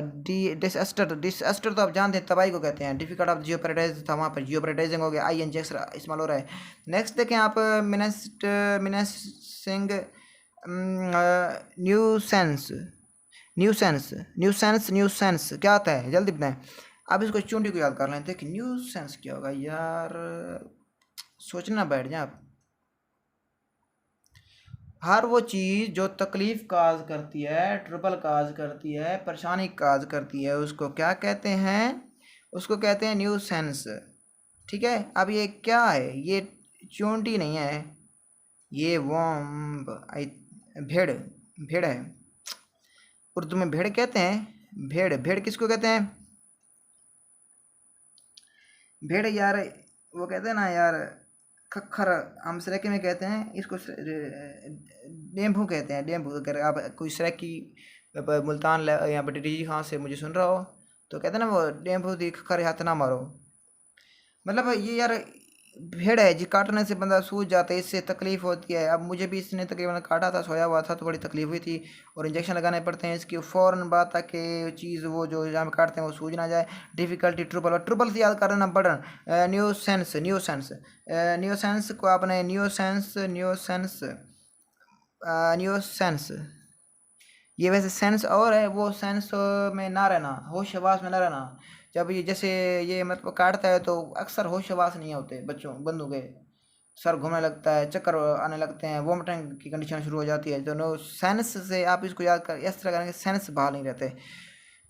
डिसएस्टर, डिसएस्टर तो आप जानते हैं तबाही को कहते हैं। डिफिकल्ट ऑफ जियो पैराडाइज था, वहाँ पर जियो पैराडाइजिंग हो गया, आई एन जी इस्तेमाल हो रहा है। नेक्स्ट देखें आप, menaced menacing, nuisance, nuisance, nuisance, nuisance क्या आता है जल्दी बताएं। अब इसको चुंडी को याद कर लें, देखिए न्यू सेंस क्या होगा यार, सोचना बैठ जाए आप। हर वो चीज़ जो तकलीफ़ काज करती है, ट्रबल काज करती है, परेशानी काज करती है, उसको क्या कहते हैं, उसको कहते हैं न्यू सेंस। ठीक है, अब ये क्या है, ये चूंटी नहीं है, ये वॉम्ब, आई, भेड़, भेड़ है, उर्दू में भेड़ कहते हैं। भेड़, भेड़ किसको कहते हैं, भेड़ यार, वो कहते हैं ना यार, खक्खर, हम सरेके में कहते हैं इसको, डेम्भू कहते हैं, डेम्भू। अगर आप कोई सरेकी मुल्तान यहाँ पर डी खां से मुझे सुन रहा हो, तो कहते हैं ना वो, डेम्भू दी खक्खर हाथ ना मारो, मतलब ये यार भेड़ है जी, काटने से बंदा सूझ जाता है, इससे तकलीफ होती है। अब मुझे भी इसने तकरीबन काटा था, सोया हुआ था, तो बड़ी तकलीफ हुई थी, और इंजेक्शन लगाने पड़ते हैं इसकी फ़ौरन बात, ताकि चीज़ वो जो जहाँ पे काटते हैं वो सूझ ना जाए। डिफ़िकल्टी, ट्रुबल, और ट्रुबल से याद कर लेना burden. New sense, nuisance, new sense को आपने, new sense, nuisance, new sense, ये वैसे सेंस और है, वो सेंस में ना रहना, होश हवास में ना रहना। जब ये जैसे ये मतलब काटता है तो अक्सर होश हवास नहीं होते बच्चों, बंदों के, सर घूमने लगता है, चक्कर आने लगते हैं, वोमिटिंग की कंडीशन शुरू हो जाती है। तो नो सेंस से आप इसको याद कर, इस तरह करेंगे, सेंस बहाल नहीं रहते।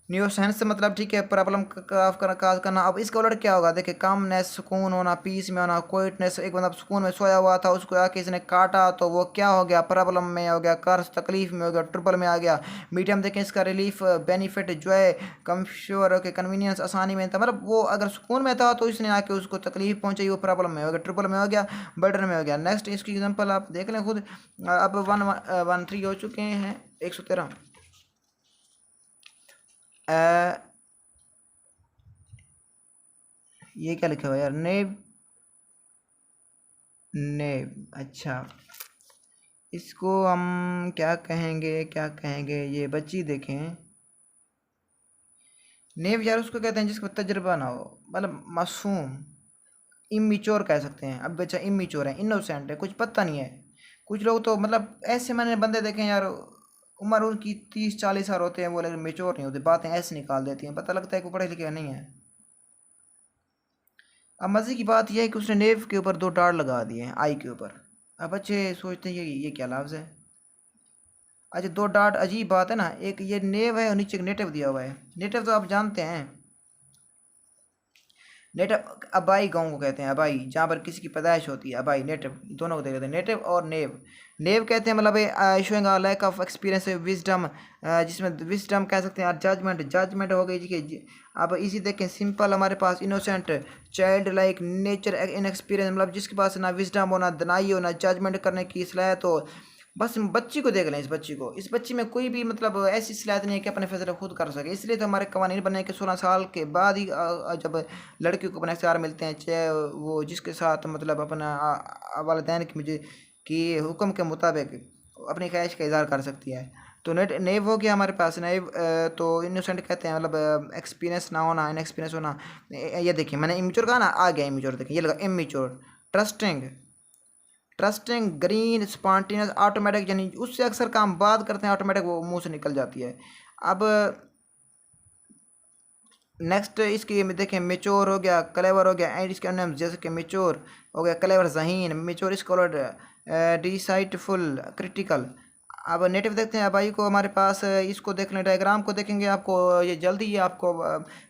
न्यू सेंस मतलब ठीक है, प्रॉब्लम का काज करना। अब इसका उलट क्या होगा, देखिए कामनेस, सुकून होना, पीस में होना, क्वाइटनेस। एक बंदा सुकून में सोया हुआ था, उसको आके इसने काटा तो वो क्या हो गया, प्रॉब्लम में हो गया, कर्ज, तकलीफ में हो गया, ट्रिपल में आ गया। मीडियम देखें, इसका relief, benefit, Joy, comfort, okay, convenience, आसानी में था, मतलब वो अगर सुकून में था तो इसने आके उसको तकलीफ पहुंचाई, वो प्रॉब्लम में हो गया, ट्रिपल में हो गया, बर्डन में हो गया। नेक्स्ट इसकी एग्जांपल आप देख लें खुद। अब 113 हो चुके हैं, 113। ये क्या लिखा हुआ है यार, नेब, नेब, अच्छा इसको हम क्या कहेंगे, क्या कहेंगे, ये बच्ची देखें, नेब यार उसको कहते हैं जिसको तजुर्बा ना हो, मतलब मासूम, इमेच्योर कह सकते हैं। अब बच्चा इमेच्योर है, इनोसेंट है, कुछ पता नहीं है। कुछ लोग तो मतलब ऐसे मैंने बंदे देखे हैं यार, उम्र उनकी 30-40 साल होते हैं वो, लेकिन मेच्योर नहीं होते, बातें ऐसे निकाल देती हैं, पता लगता है कि वो पढ़े लिखे नहीं है। अब मज़े की बात यह है कि उसने नेव के ऊपर 2 डार्ट लगा दिए हैं आई के ऊपर। अब बच्चे सोचते हैं ये क्या लफ्ज़ है। अच्छा 2 डार्ट, अजीब बात है ना, एक ये नेव है और नीचे एक नेटिव दिया हुआ है। नेटिव तो आप जानते हैं, नेटिव अबाई गाँव को कहते हैं, अबाई जहाँ पर किसी की पैदाइश होती है, अबाई नेटिव दोनों को देते हैं, नेटिव और नेव। नेव कहते हैं मतलब showing lack of experience wisdom, जिसमें विजडम कह सकते हैं, और जजमेंट, जजमेंट हो गई जी। अब इसी देखें सिंपल, हमारे पास innocent childlike nature inexperience, मतलब जिसके पास ना विजडम हो, ना दनाई हो, ना जजमेंट करने की सलाहियत हो। बस बच्ची को देख लें, इस बच्ची को, इस बच्ची में कोई भी मतलब ऐसी सलाहियत नहीं है कि अपने फैसले खुद कर सके। इसलिए तो हमारे कवानीन बने कि 16 साल के बाद ही जब लड़कियों को अपने अख्तियार मिलते हैं, चाहे वो जिसके साथ मतलब अपना वालिदैन की मुझे कि हुक्म के मुताबिक अपनी ख्वाहिश का इजहार कर सकती है। तो नेव हो गया हमारे पास, नेव तो इनोसेंट कहते हैं मतलब एक्सपीरियंस ना होना, इनएक्सपीरियंस होना। ये देखिए मैंने इमेच्योर कहा ना, आ गया इमेच्योर, देखिए ये लगा immature. Trusting, trusting, green, spontaneous, automatic, यानी उससे अक्सर काम बात करते हैं ऑटोमेटिक वो मुंह से निकल जाती है। अब नेक्स्ट इसकी देखें, मेच्योर हो गया, क्लेवर हो गया, एंड इसके नाम जैसे कि मेच्योर हो गया, क्लेवर जहीन, मेच्योर स्कॉलर, डिसाइटफुल, क्रिटिकल। अब नेटिव देखते हैं भाई को, हमारे पास इसको देख लें, डायग्राम को देखेंगे आपको ये जल्दी ही आपको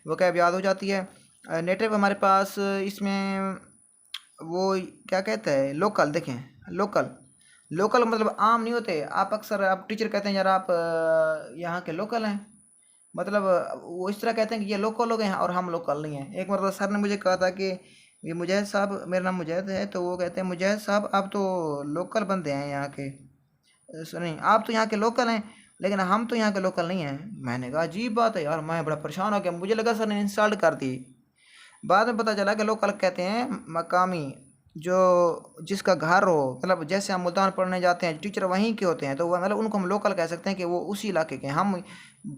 वोकैब याद हो जाती है। नेटिव हमारे पास इसमें वो क्या कहता है, लोकल, देखें लोकल, लोकल मतलब आम नहीं होते। आप अक्सर आप टीचर कहते हैं यार आप यहाँ के लोकल हैं, मतलब वो इस तरह कहते हैं कि ये लोकल लोग हैं और हम लोकल नहीं हैं। एक मतलब सर ने मुझे कहा था कि ये मुजैद साहब, मेरा नाम मुजैद है, तो वो कहते हैं मुजैद साहब आप तो लोकल बंदे हैं यहाँ के, नहीं आप तो यहाँ के लोकल हैं लेकिन हम तो यहाँ के लोकल नहीं हैं। मैंने कहा अजीब बात है यार, मैं बड़ा परेशान हो गया, मुझे लगा सर ने इंसल्ट कर दी। बाद में पता चला कि लोकल कहते हैं मकामी, जो जिसका घर हो, मतलब जैसे हम मुल्तान पढ़ने जाते हैं टीचर वहीं के होते हैं, तो वह मतलब उनको हम लोकल कह सकते हैं कि वो उसी इलाके के हैं, हम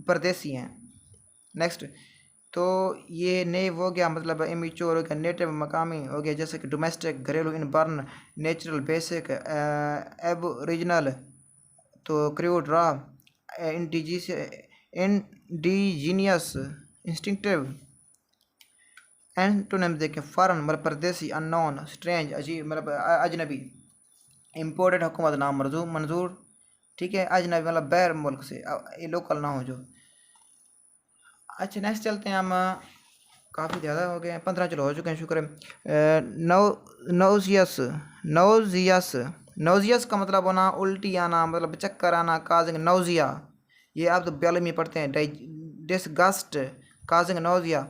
परदेसी हैं। नेक्स्ट, तो ये नेव हो गया मतलब इमेच्योर हो गया, नेटिव मकामी हो गया, जैसे कि डोमेस्टिक घरेलू, इनबर्न नेचुरल, बेसिक एबोरिजिनल, तो crude raw, indigenous indigenous, instinctive. Antonym देखें, फॉरेन मतलब परदेसी, अननोन, स्ट्रेंज अजीब मतलब अजनबी, इम्पोर्टेड हुकूमत नाम मंजूर, ठीक है, अजनबी मतलब बैर मुल्क से, ये लोकल ना हो जो। अच्छा नेक्स्ट चलते हैं हम, काफ़ी ज़्यादा हो गए हैं, 15 चलो हो चुके हैं, शुक्र है। नौजियस, नौजियस, नौजियस का मतलब होना उल्टी आना, मतलब चक्कर आना, काजिंग नौजिया, ये आप तो ब्यालमी में पढ़ते हैं, डिसगस्ट, काजिंग नौजिया।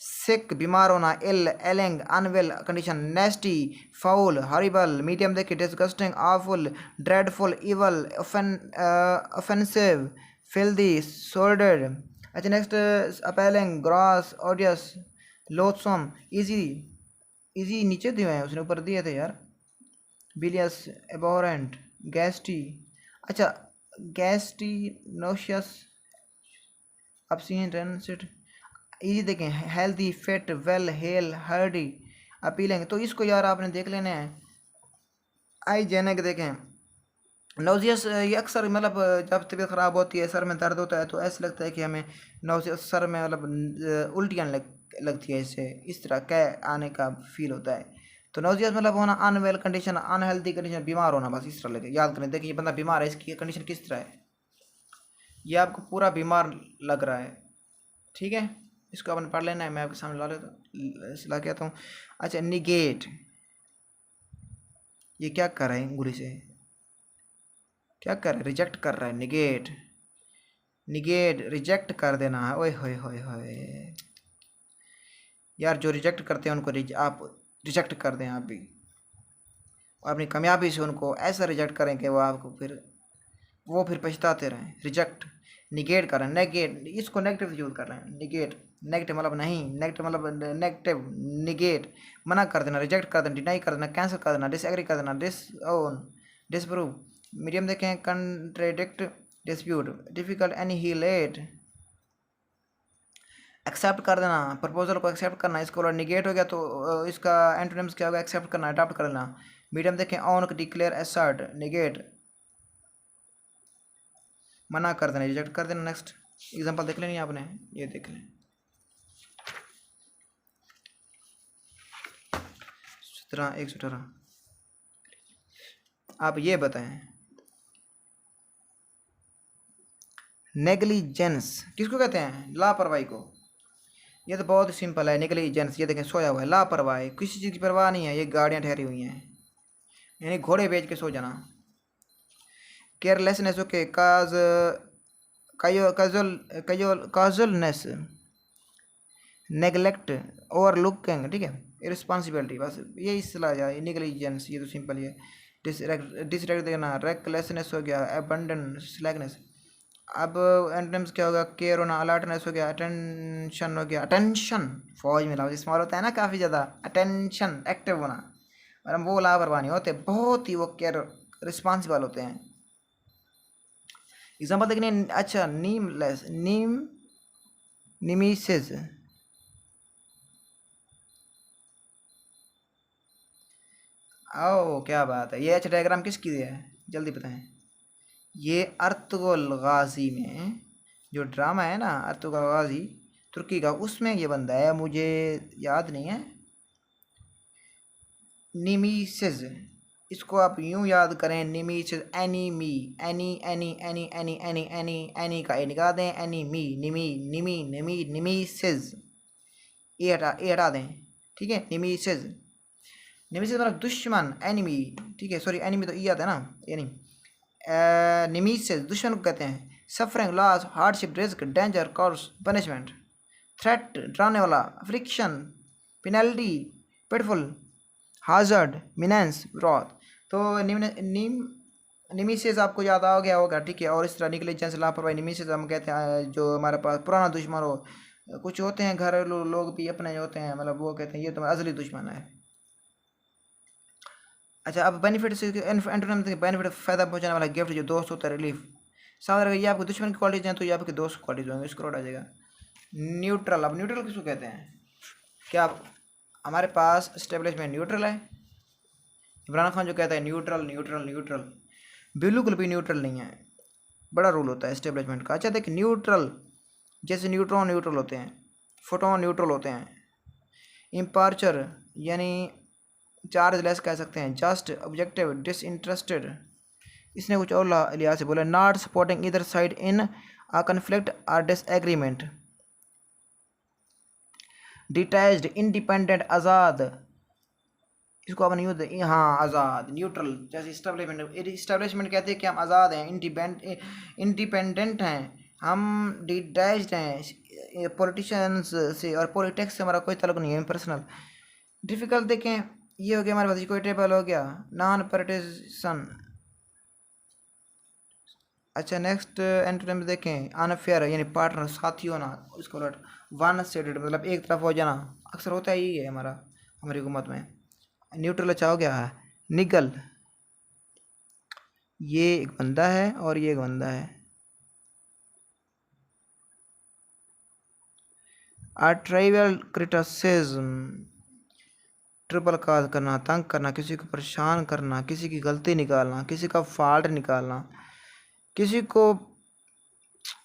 सिक बीमार होना, ill, ailing, unwell condition, nasty, foul, horrible, medium देखिए, disgusting, awful, dreadful, evil, offensive, filthy, sordid. अच्छा next, appalling, gross, odious, loathsome, easy, easy नीचे दिए हैं, उसने ऊपर दिए थे यार, बिलियस, एबोरेंट, गैस्टी, अच्छा गैस्टी, नोशियस, obscene, rancid, इजी देखें, healthy, fit, well, hale, hardy, appealing, तो इसको यार आपने देख लेना है। हाइजेनिक देखें, नोजियस, ये अक्सर मतलब जब तबीयत ख़राब होती है, सर में दर्द होता है, तो ऐसा लगता है कि हमें नोजियस, सर में मतलब उल्टियाँ लगती है, इससे इस तरह कह आने का फील होता है। तो नोजियस मतलब होना अनवेल कंडीशन, अनहेल्दी कंडीशन, बीमार होना, बस इस तरह लगे, याद करें। देखिए ये बंदा बीमार है, इसकी कंडीशन किस तरह है, ये आपको पूरा बीमार लग रहा है, ठीक है, इसको अपन पढ़ लेना है, मैं आपके सामने ला के आता हूँ। अच्छा निगेट, ये क्या कर रहे हैं अंगुली से, क्या कर रहा है, रिजेक्ट कर रहा है, निगेट, निगेट रिजेक्ट कर देना है, ओए होए होए होए यार, जो रिजेक्ट करते हैं उनको आप रिजेक्ट कर दें आप भी, और अपनी कामयाबी से उनको ऐसा रिजेक्ट करें कि वो फिर पछताते रहें। रिजेक्ट, निगेट कर रहे हैं, नेगेट, इसको नेगेटिव यूज कर रहे हैं, निगेट, नेगेटिव मतलब नहीं, नेगेटिव मतलब नेगेटिव, निगेट मना कर देना, रिजेक्ट कर देना, डिनाई कर देना, कैंसिल कर देना, डिसएग्री कर देना, डिसओन, डिसप्रूव। मीडियम देखें, कंट्रेडिक्ट, डिस्प्यूट, डिफिकल्ट, एनिहिलेट, एक्सेप्ट कर देना, प्रपोजल को एक्सेप्ट करना, इसको निगेट हो गया तो इसका एंटोनिम्स क्या होगा, एक्सेप्ट करना, अडॉप्ट कर लेना। मीडियम देखें, ऑन, डिक्लेयर, असर्ट, निगेट मना कर देना, रिजेक्ट कर देना। नेक्स्ट एग्जांपल देख लेनी आपने, ये देख लें, 118। आप ये बताएं, नेग्लिजेंस किसको कहते हैं? लापरवाही को। ये तो बहुत सिंपल है, नेग्लिजेंस। ये देखें, सोया हुआ है, लापरवाही, किसी चीज़ की परवाह नहीं है, ये गाड़ियाँ ठहरी हुई हैं, यानी घोड़े बेच के सो जाना। केयरलेसनेस, ओके, काजुअलनेस, नेगलेक्ट, ओवरलुकिंग, ठीक है, इरिस्पॉन्सिबिलिटी, बस ये इस्तेलाह जाए। नेग्लिजेंस ये तो सिंपल ही है। डिसरेक्ट देखना, रेकलेसनेस हो गया, अबंडन, स्लैकनेस। अब एंटोनिम्स क्या होगा? केयर होना, अलर्टनेस हो गया, अटेंशन हो गया, अटेंशन फौज में लफ्ज़ इस्तेमाल होता है ना काफ़ी ज़्यादा, अटेंशन, एक्टिव होना, और हम वो लापरवाह नहीं होते, बहुत ही वो केयर रिस्पॉन्सिबल होते हैं। एग्जाम्पल देखने, अच्छा, नीमलेस, निमीसेस, ओ क्या बात है, ये अच्छा डायग्राम किसकी है, जल्दी बताएं। ये अर्तुगरुल गाजी में जो ड्रामा है ना, अर्तुगरुल गाजी तुर्की का, उसमें ये बंदा है, मुझे याद नहीं है। निमीसेस, इसको आप यूं याद करें, nemesis, enemy, any any any any any any any का ए निकाल दें, एनीमी, निमी निमी निमी निमीसेस, ए हटा दें, ठीक है। निमीसेस, निमीसेस मतलब दुश्मन, एनिमी, ठीक है, सॉरी एनिमी तो ई आता है ना, ये नहीं। निमीसेस दुश्मन को कहते हैं। Suffering, loss, hardship, risk, danger, course, punishment, threat डराने वाला, फ्रिक्शन, पेनल्टी, पिटफुल, हाजर्ड, मिनेंस, रॉथ। तो निमीसेस आपको याद आ गया होगा, ठीक है। और इस तरह नेग्लिजेंस, लापरवाही, निमीसेस हम कहते हैं जो हमारे पास पुराना दुश्मन हो। कुछ होते हैं घरेलू लोग भी अपने होते हैं, मतलब वो कहते हैं ये तुम्हारा अजली दुश्मन है। अच्छा, अब बेनिफिट से एंटोनिम बेनिफिट, फायदा पहुंचाने वाला, गिफ्ट जो दोस्त होता है, रिलीफ। साथ अगर ये आपके दुश्मन की क्वालिटीज हैं तो ये आपके दोस्त की क्वालिटीज होंगे, इसको आ जाएगा। न्यूट्रल, अब न्यूट्रल किसको कहते हैं? क्या हमारे पास स्टेब्लिशमेंट न्यूट्रल है? इमरान खान जो कहता है न्यूट्रल न्यूट्रल न्यूट्रल, बिल्कुल भी न्यूट्रल नहीं है, बड़ा रूल होता है एस्टेब्लिशमेंट का। अच्छा देख, न्यूट्रल जैसे न्यूट्रॉन न्यूट्रल होते हैं, फोटोन न्यूट्रल होते हैं, इम्पार्चर यानी चार्ज लेस कह सकते हैं, जस्ट, ऑब्जेक्टिव, डिसइंटरेस्टेड। इसने कुछ और लिहाज से बोला, नॉट सपोर्टिंग इधर side in a conflict or disagreement, detached, independent, आज़ाद, इसको अपन यूँ, हाँ, आज़ाद, न्यूट्रल। जैसे इस्टेब्लिशमेंट कहते हैं कि हम आज़ाद हैं, इंडिपेंडेंट हैं, हम डिटैच्ड हैं पॉलिटिशियंस से, और पॉलिटिक्स से हमारा कोई ताल्लुक नहीं है, पर्सनल। डिफ़िकल्ट देखें, ये हो गया हमारे पास इक्विटेबल हो गया, नॉन पार्टीशन। अच्छा, नेक्स्ट एंटोनिम देखें, अनफेयर यानी पार्टनर, साथी होना, उसको उलट वन साइडेड मतलब एक तरफ हो जाना, अक्सर होता ही है हमारी हुकूमत में। न्यूट्रल अच्छा हो गया है। निगल, ये एक बंदा है और ये एक बंदा है। ट्राइवल क्रिटिसिज्म, ट्रिपल काज करना, तंग करना, किसी को परेशान करना, किसी की गलती निकालना, किसी का फॉल्ट निकालना, किसी को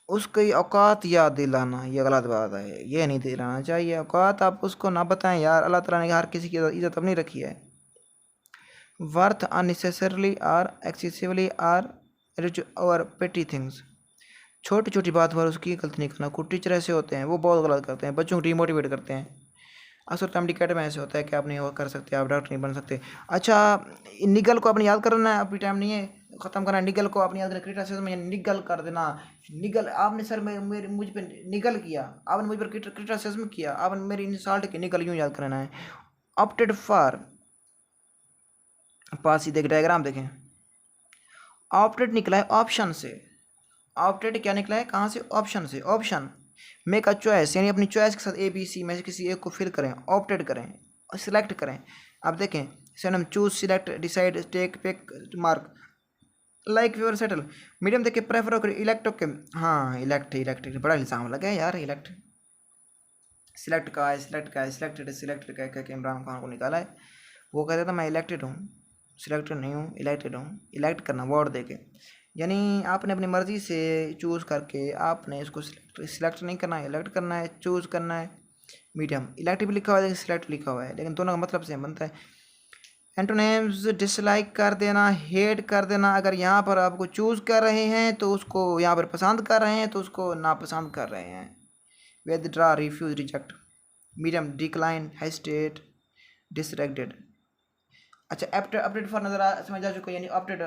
उसकी औकात याद दिलाना, ये गलत बात है, ये नहीं दिलाना चाहिए। औकात आप उसको ना बताएं यार, अल्लाह ताला ने हर किसी की इज्जत अपनी रखी है। Worth, unnecessarily or excessively or rich और पेटी थिंग्स, छोटी छोटी बात पर उसकी गलती नहीं करना। कुछ टीचर ऐसे होते हैं, वो बहुत गलत करते हैं, बच्चों को डिमोटिवेट करते हैं। अक्सर कम्युनिकेट में ऐसे होता है कि आप नहीं वो कर सकते, आप डॉक्टर नहीं बन सकते। अच्छा, निगल को अपने याद करना है, अभी टाइम नहीं है, ख़त्म करना है। निगल को अपनी याद करना, क्रिटिसिज्म में निगल कर देना। निगल, आपने सर मेरे मुझ पर निगल किया, आपने मुझ पर क्रिटिसिज्म किया, आपने मेरी इंसल्ट की, निगल यूँ याद करना है। ऑप्टेड फॉर, पास ही देख डायग्राम देखें, ऑप्टेड निकला है ऑप्शन से। ऑप्टेड क्या निकला है, कहाँ से? ऑप्शन से। ऑप्शन, मेक अ चॉइस यानी अपनी चॉइस के साथ ए बी सी में से किसी एक को फिल करें, ऑप्टेड करें, सिलेक्ट करें। अब देखें, synonym, choose, select, decide, take, pick, mark, like, viewer, settle. Medium देखे, प्रेफर करें, इलेक्ट, ओके, हाँ, इलेक्ट बड़ा इल्ज़ाम लगा है यार, इलेक्ट। सिलेक्ट का है, सिलेक्टेड कह के इमरान खान को निकाला है। वो कहता था मैं इलेक्टेड हूँ, सिलेक्टेड नहीं हूँ, इलेक्टेड हूँ। इलेक्ट करना वोट दे के, यानी आपने अपनी मर्ज़ी से चूज़ करके आपने इसको सिलेक्ट नहीं करना है, इलेक्ट करना है, चूज़ करना है। मीडियम, इलेक्ट भी लिखा हुआ है, सिलेक्ट लिखा हुआ है, लेकिन दोनों का मतलब सेम बनता है। एंटोनिम्स डिसलाइक कर देना, हेट कर देना। अगर यहाँ पर आपको चूज़ कर रहे हैं तो उसको यहाँ पर पसंद कर रहे हैं तो उसको नापसंद कर रहे हैं। Withdraw, refuse, reject. Medium, decline, hesitate, disregarded. अच्छा, अपडेट फॉर नज़र समझ आ चुका है, यानी अपडेट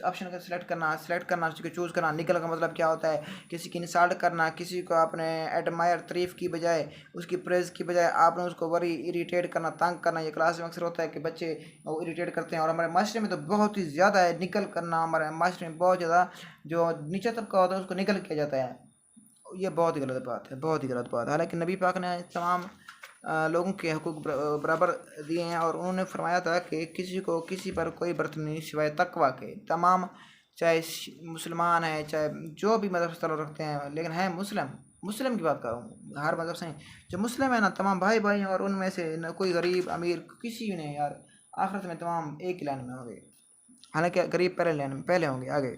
ऑप्शन का सिलेक्ट करना उसको चूज़ करना। निकल का मतलब क्या होता है, किसी की इंसल्ट करना, किसी को आपने एडमायर तारीफ की बजाय उसकी प्रेज़ की बजाय आपने उसको बड़ी इरीटेट करना, तंग करना। ये क्लास में अक्सर होता है कि बच्चे वो इरीटेट करते हैं, और हमारे माशरे में तो बहुत ही ज़्यादा है निकल करना। हमारे माशरे में बहुत ज़्यादा जो नीचा तबका होता है उसको निकल किया जाता है। ये बहुत ही गलत बात है, बहुत ही गलत बात है। हालांकि नबी पाक ने तमाम लोगों के हकूक़ बराबर दिए हैं, और उन्होंने फरमाया था कि किसी को किसी पर कोई बर्तन नहीं सिवाय तकवा के। तमाम चाहे मुसलमान है, चाहे जो भी मज़हब से ताल्लुक़ रखते हैं, लेकिन है मुस्लिम की बात कर रहा हूँ, हर मज़हब से जो मुस्लिम है ना, तमाम भाई भाई हैं, और उनमें से न कोई गरीब अमीर किसी भी नहीं यार, आखिरत में तमाम एक ही लाइन में होंगे। हालांकि गरीब पहले लाइन में पहले होंगे आगे।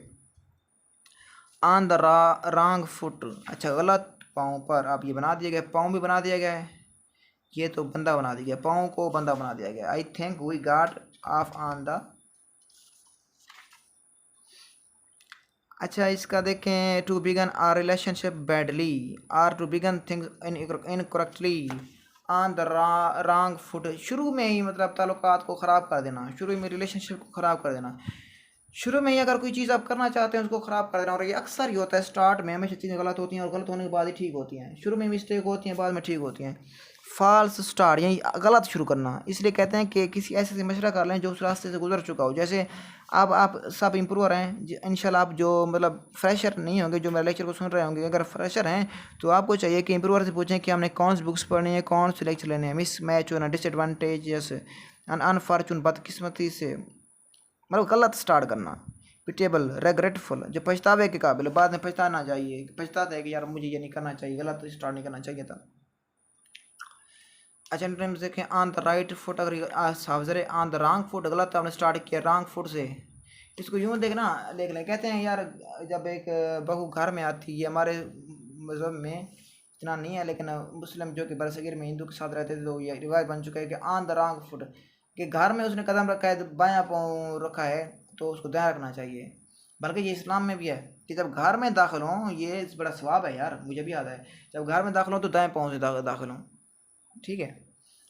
ऑन द रॉन्ग फुट, अच्छा गलत पाँव पर। आप ये बना दिया गया, पाँव भी बना दिया गया है, ये तो बंदा बना दिया गया, पाँव को बंदा बना दिया गया। I think we got off on the. अच्छा, इसका देखें, to begin or relationship badly, or to begin things incorrectly, on the wrong foot. शुरू में ही मतलब ताल्लुकात को ख़राब कर देना, शुरू में रिलेशनशिप को ख़राब कर देना। शुरू में ही अगर कोई चीज़ आप करना चाहते हैं उसको ख़राब कर देना। और ये अक्सर ही होता है, स्टार्ट में हमेशा चीज़ें गलत होती हैं और गलत होने के बाद ही ठीक होती हैं। शुरू में मिस्टेक होती हैं, बाद में ठीक होती हैं। फॉल्स स्टार्ट यानी गलत शुरू करना। इसलिए कहते हैं कि किसी ऐसे से मशवरा कर लें जो उस रास्ते से गुजर चुका हो। जैसे अब आप सब इम्प्रूवर हैं इंशाल्लाह, आप जो मतलब फ्रेशर नहीं होंगे, जो मेरे लेक्चर को सुन रहे होंगे, अगर फ्रेशर हैं तो आपको चाहिए कि इम्प्रूवर से पूछें कि हमने कौन सी बुक्स पढ़नी है, कौन से लेक्चर लेने हैं। मिस मैच होना, डिसएडवांटेजेस, अनफॉर्चून, बदकिस्मती से मतलब गलत स्टार्ट करना। पिटेबल, रेग्रेटफुल, जो पछतावे के काबिल, बाद में पछताना चाहिए, पछताते हैं कि यार मुझे ये नहीं करना चाहिए, गलत स्टार्ट नहीं करना चाहिए था। अच्छा, टाइम्स देखें, ऑन द राइट फुट, अगर हाफिज़र ऑन द रॉन्ग फुट, गलत आपने स्टार्ट किया रॉन्ग फुट से। इसको यूँ देखना, देख लें, कहते हैं यार जब एक बहू घर में आती है, हमारे मज़हब में इतना नहीं है, लेकिन मुस्लिम जो कि बरसगीर में हिंदू के साथ रहते थे तो ये रिवाज बन चुका है कि ऑन द रॉन्ग फुट, कि घर में उसने कदम रखा है, बायां पाँव रखा है तो उसको दायां रखना चाहिए। बल्कि ये इस्लाम में भी है कि जब घर में दाखिल हों, ये बड़ा सवाब है यार, मुझे भी याद है, जब घर में दाखिल हों तो दाएं पाँव से दाखिल हों, ठीक है।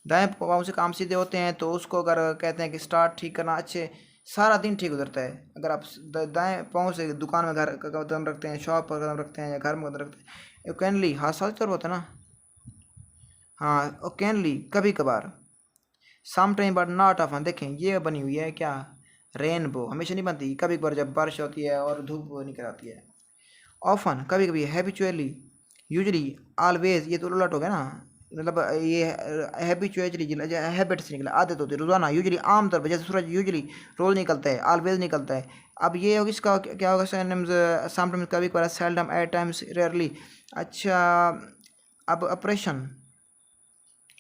दाएं पाँव से काम सीधे होते हैं, तो उसको अगर कहते हैं कि स्टार्ट ठीक करना, अच्छे सारा दिन ठीक गुजरता है। अगर आप दाएं पाँव से दुकान में घर का कदम रखते हैं, शॉप पर कदम रखते हैं, या घर में कदम रखते हैं, ओकेनली, हाँ सच तो होता है ना, हाँ ओकेनली, कभी कभार, some time but not often. देखें ये बनी हुई है क्या, रेनबो, हमेशा नहीं बनती, कभी कभार जब बारिश होती है और धूप निकल आती है। ऑफन, कभी कभी, हैबिचुअली, यूजली, ऑलवेज, ये तो उलट हो गया ना, मतलब ये हैबिचुअली हैबिट से निकला, आदत होती है, रोज़ाना, यूजली, आमतौर पर, जैसे सूरज यूजली रोज़ निकलता है, ऑलवेज निकलता है। अब ये होगा, इसका क्या होगा, समटाइम्स, कभी कभार, सेल्डम, एट टाइम्स, रेयरली। अच्छा, अब ऑपरेशन,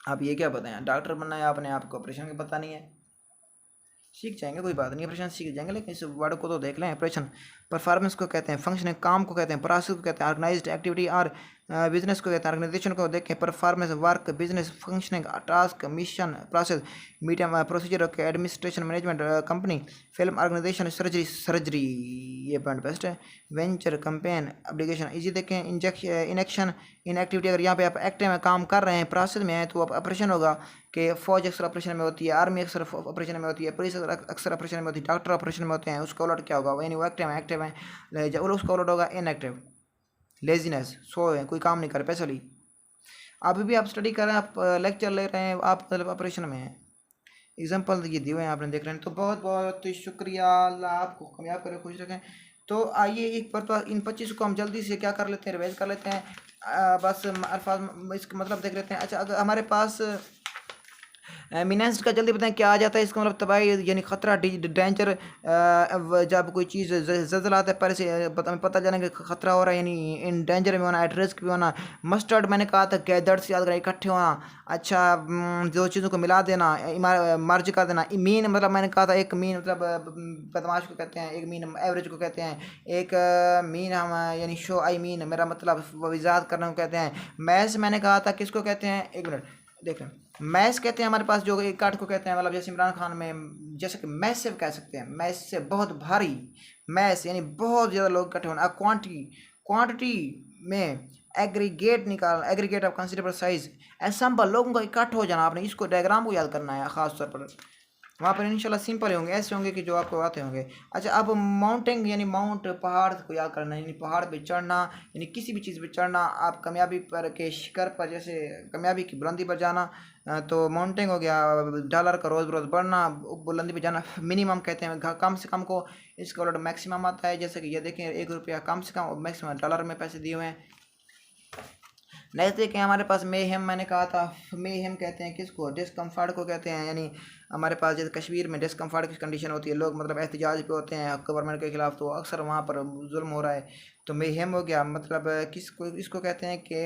आप ये क्या बताएं, डॉक्टर बनना है आपने, आपको ऑपरेशन का पता नहीं है, सीख जाएंगे, कोई बात नहीं, ऑपरेशन सीख जाएंगे, लेकिन इस वर्ड को तो देख लें। ऑपरेशन, परफॉर्मेंस को कहते हैं, फंक्शनिंग काम को कहते हैं, प्रोसेस को कहते हैं, ऑर्गेनाइज्ड एक्टिविटी और बिजनेस को कहते हैं, ऑर्गेनाइजेशन को देखें, performance, work, business, functioning, task, mission, process, medium, procedure, okay, administration, management, company, film, organisation, surgery, ये पॉइंट बेस्ट है। वेंचर, कंपेन, एप्लीकेशन, इजी देखें, इंजेक्शन, इनेक्शन, इनएक्टिविटी, अगर यहाँ पे आप एक्टिव में काम कर रहे हैं, प्रोसेस में है, तो आप ऑपरेशन होगा कि फौज अक्सर ऑपरेशन में होती है, आर्मी अक्सर ऑपरेशन में होती है, पुलिस अक्सर ऑपरेशन में होती है, डॉक्टर ऑपरेशन में होते हैं। उसका उलट क्या होगा, यानी वो एक्टिव है, जब उसका उलट होगा इनएक्टिव, लेजीनेस, सोए, कोई काम नहीं कर, पैसली। अभी भी आप स्टडी कर रहे हैं, आप लेक्चर ले रहे हैं, आप मतलब ऑपरेशन में हैं। एग्जाम्पल ये दिए हुए हैं, आपने देख रहे हैं। तो बहुत बहुत शुक्रिया, अल्लाह आपको कामयाब करें, खुश रखें। तो आइए एक पर तो इन 25 को हम जल्दी से क्या कर लेते हैं, रिवाइज कर लेते हैं। बस अल्फाज इसका मतलब देख लेते हैं। अच्छा, अगर हमारे पास मिनेंस का जल्दी बताएं क्या आ जाता है, इसका मतलब तबाही यानी ख़तरा, डेंजर, जब कोई चीज़ जल्जला आता है, पहले से पता चलें कि ख़तरा हो रहा है, यानी इन डेंजर में होना, एट रिस्क भी होना। मस्टर्ड मैंने कहा था, गैदर्ड से याद करें, इकट्ठे होना। अच्छा, दो चीज़ों को मिला देना, मर्ज कर देना। मीन मतलब मैंने कहा था, एक मीन मतलब बदमाश को कहते हैं, एक मीन एवरेज को कहते हैं, एक मीन हम यानी शो आई मीन मेरा मतलब वजात करने को कहते हैं। मैथ्स मैंने कहा था किसको कहते हैं, एक मिनट, देखें, मैस कहते हैं हमारे पास जो एक काठ को कहते हैं, मतलब जैसे इमरान खान में जैसे कि मैसिव कह सकते हैं, मैस से बहुत भारी, मैस यानी बहुत ज़्यादा लोग इकट्ठे होना। क्वांटिटी, क्वांटिटी में एग्रीगेट ऑफ कंसिडरेबल साइज, एसम्बल लोगों का इकट्ठा हो जाना। आपने इसको डायग्राम को याद करना है खास तौर पर, वहाँ पर इंशाल्लाह सिंपल होंगे, ऐसे होंगे कि जो आपको आते होंगे। अच्छा, अब माउंटिंग यानी माउंट पहाड़ को याद करना, यानी पहाड़ पे चढ़ना, यानी किसी भी चीज़ पे चढ़ना। आप कामयाबी पर के शिखर पर, जैसे कामयाबी की बुलंदी पर जाना, तो माउंटिंग हो गया। डॉलर का रोज़ बरोज़ बढ़ना, बुलंदी पर जाना। मिनिमम कहते हैं कम से कम को, इसका उलट मैक्सिमम आता है। जैसे कि ये देखें, ₹1 कम से कम और मैक्सिमम डॉलर में पैसे दिए हुए हैं। नेक्स्ट देखें हमारे पास मेहम, मैंने कहा था मेहम कहते हैं किसको, डिस्कम्फर्ट को कहते हैं। यानी हमारे पास जैसे कश्मीर में डिस्कम्फर्ट की कंडीशन होती है, लोग मतलब एहतजाज पे होते हैं गवर्नमेंट के खिलाफ, तो अक्सर वहाँ पर जुल्म हो रहा है, तो मेहम हो गया। मतलब किसको, इसको कहते हैं कि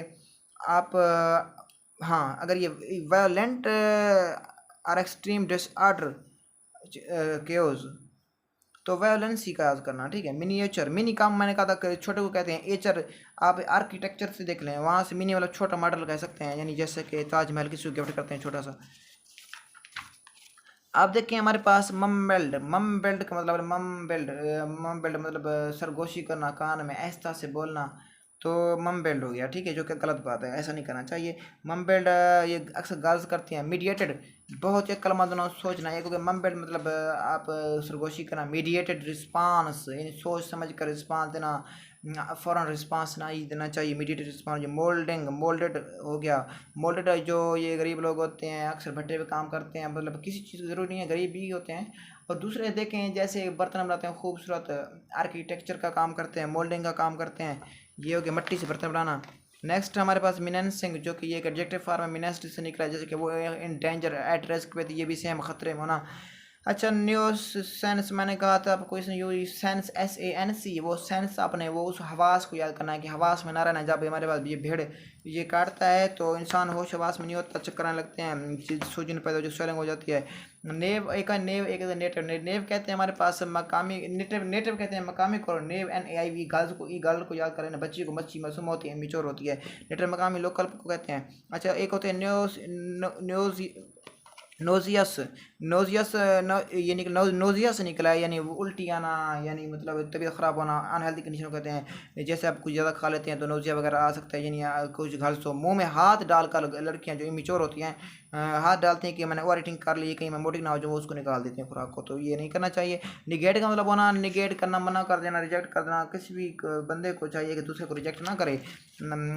आप हाँ, अगर ये वायलेंट और एक्सट्रीम डिसऑर्डर केओस, तो वायोलेंस ही का याद करना, ठीक है। मिनिएचर, मिनी काम मैंने कहा था छोटे को कहते हैं एचर। आप आर्किटेक्चर से देख लें, वहाँ से मिनी वाला छोटा मॉडल कह सकते हैं, यानी जैसे कि ताजमहल किसी को गिफ्ट करते हैं छोटा सा। आप देखें हमारे पास मम बेल्ट, मम बेल्ट का मतलब मम बेल्ट मतलब सरगोशी करना, कान में ऐसा से बोलना, तो मम बेल्ट हो गया, ठीक है, जो कि गलत बात है, ऐसा नहीं करना चाहिए। मम बेल्ट ये अक्सर गर्ल्स करती हैं। मीडिएटेड, बहुत एक कलमा दोनों सोचना है, क्योंकि मम बेल्ट मतलब आप सरगोशी करना। मीडिएटेड रिस्पांस यानी सोच समझ कर रिस्पांस देना, फ़ौरन रिस्पांस ना ही देना चाहिए, मीडिएटेड रिस्पांस। मोल्डिंग, मोल्डेड हो गया। मोल्डेड जो ये गरीब लोग होते हैं, अक्सर भट्टे पे काम करते हैं, मतलब किसी चीज़ की ज़रूरत नहीं है, गरीब भी होते हैं। और दूसरे देखें जैसे बर्तन बनाते हैं, खूबसूरत आर्किटेक्चर का काम करते हैं, मोल्डिंग का काम करते हैं, ये हो गया मिट्टी से बर्तन बनाना। नेक्स्ट हमारे पास मिनेंसिंग, जो कि ये एक एडजेक्टिव फॉर्म है, मिनेंस्ड से निकला है, जैसे कि वो इन डेंजर, एट रिस्क पे, ये भी सेम खतरे में होना। अच्छा, न्यूज सेंस मैंने कहा था आपको, इसने यू सेंस, SANC, वो सेंस आपने वो उस हवास को याद करना है कि हवास में ना रहना। जब हमारे पास ये भेड़ ये काटता है तो इंसान होश हवास में नहीं होता, चक्कर आने लगते हैं, सूजन पैदा जो स्वेलिंग हो जाती है। नेव एक है, नेव एक नेटिव, नेव कहते हैं हमारे पास मकामी, नेटिव, नेटिव कहते हैं मकामी को, नेव NAIV, गर्ल्स को, गर्ल को याद करें ना, बच्ची को मच्छी मासूम होती है, मिचोर होती है। नेटिव मकामी, लोकल को कहते हैं। अच्छा, एक होते हैं न्यूज, न्यूज नोजियस, नोजियस ये नोजिया से निकला है, यानी उल्टी आना, यानी मतलब तबीयत ख़राब होना, अनहेल्दी कंडीशन को कहते हैं। जैसे आप कुछ ज़्यादा खा लेते हैं तो नोजिया वगैरह आ सकता है, यानी कुछ घर सो मुंह में हाथ डालकर लड़कियां जो इमेच्योर होती हैं हाथ डालती हैं कि मैंने ओवर ईटिंग कर ली, कहीं मैं मोटी ना हो जाऊँ, उसको निकाल देती हैं खुराक को, तो ये नहीं करना चाहिए। निगेट का मतलब होना, निगेट करना, मना कर देना, रिजेक्ट कर देना। किसी भी बंदे को चाहिए कि दूसरे को रिजेक्ट ना करे,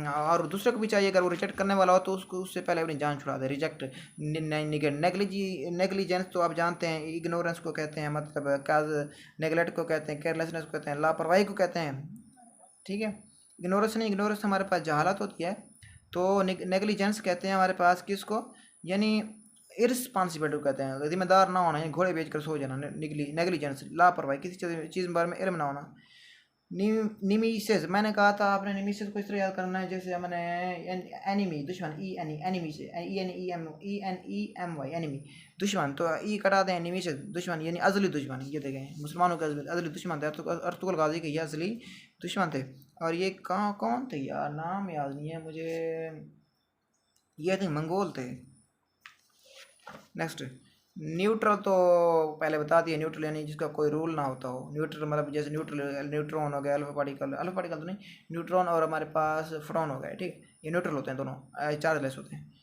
और दूसरे को भी चाहिए अगर वो रिजेक्ट करने वाला हो तो उसको उससे पहले अपनी जान छुड़ा दे। Reject, negate. नेग्लिजेंस तो आप जानते हैं, इग्नोरेंस को कहते हैं, मतलब नेगलेक्ट को कहते हैं, केयरलेसनेस को कहते हैं, लापरवाही को कहते हैं, ठीक है। इग्नोरेंस नहीं, इग्नोरेंस हमारे पास जहालत होती है, तो नेग्लिजेंस कहते हैं हमारे पास किसको, यानी इररिस्पॉन्सिबिलिटी कहते हैं, जिम्मेदार ना होना, यानी घोड़े बेच कर सो जाना। नेग्लिजेंस, लापरवाही, किसी चीज़ के बारे में इल्म ना होना। निमीसेस, मैंने कहा था आपने निमीसेस को इस तरह याद करना है, जैसे मैंने एनिमी, दुश्मन, एनिमी से ENEMY, एनिमी, दुश्मन, तो ई कटा दें, निमीसेस दुश्मन, यानी अजली दुश्मन। ये देखें मुसलमानों के अजली दुश्मन थे, अर्तुगरुल गाजी के ये असली दुश्मन थे। और ये कहाँ कौन थे यार, नाम याद नहीं है मुझे, ये थे मंगोल थे। नेक्स्ट, न्यूट्रल तो पहले बता दिया, न्यूट्रल यानी जिसका कोई रूल ना होता हो। न्यूट्रल मतलब जैसे न्यूट्रॉन हो गया, अल्फा पार्टिकल तो नहीं, न्यूट्रॉन और हमारे पास फोटॉन हो गया, ठीक, ये न्यूट्रल होते हैं दोनों, चार्जलेस होते हैं।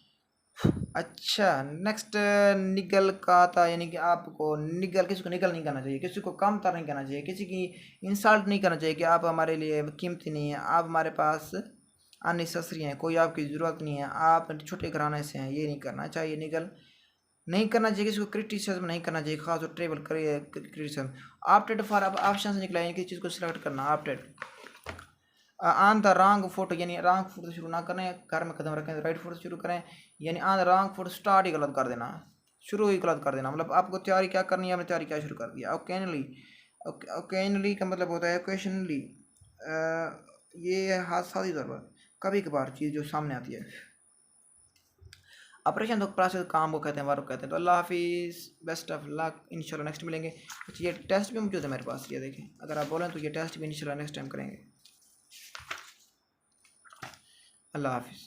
अच्छा, नेक्स्ट निगल का था, यानी कि आपको निगल, किसी को निगल नहीं करना चाहिए, किसी को कम तर नहीं करना चाहिए, किसी की इंसल्ट नहीं करना चाहिए कि आप हमारे लिए कीमती नहीं है, आप हमारे पास अननेसेसरी हैं, कोई आपकी ज़रूरत नहीं है, आप छोटे घराने से हैं, ये नहीं करना चाहिए। निगल नहीं करना चाहिए, किसी को क्रिटिसिज्म नहीं करना चाहिए, खास और ट्रेवल करिए क्रिटिसिज्म। ऑप्टेड फॉर, अब ऑप्शन से निकला, यानी किसी चीज़ को सिलेक्ट करना, opted. On the wrong foot, यानी रॉन्ग फुट से शुरू ना करें, घर में कदम रखें, राइट फुट से शुरू करें, यानी on the wrong foot, start ही गलत कर देना, शुरू ही गलत कर देना, मतलब आपको तैयारी क्या करनी है, आपने तैयारी क्या शुरू कर दिया। ओकेजनली, ओकेजनली का मतलब होता है ओकेजनली, ये हादसाती तौर पर, कभी कभार चीज़ जो सामने आती है। ऑपरेशन तो प्रोसेस काम को कहते हैं, वर्क कहते हैं। तो अल्लाह हाफिज़, बेस्ट ऑफ लक, इंशाल्लाह नेक्स्ट मिलेंगे। अच्छा, ये टेस्ट भी मौजूद है मेरे पास, ये देखें, अगर आप बोलें तो ये टेस्ट भी इंशाल्लाह नेक्स्ट टाइम करेंगे। अल्लाह हाफिज़।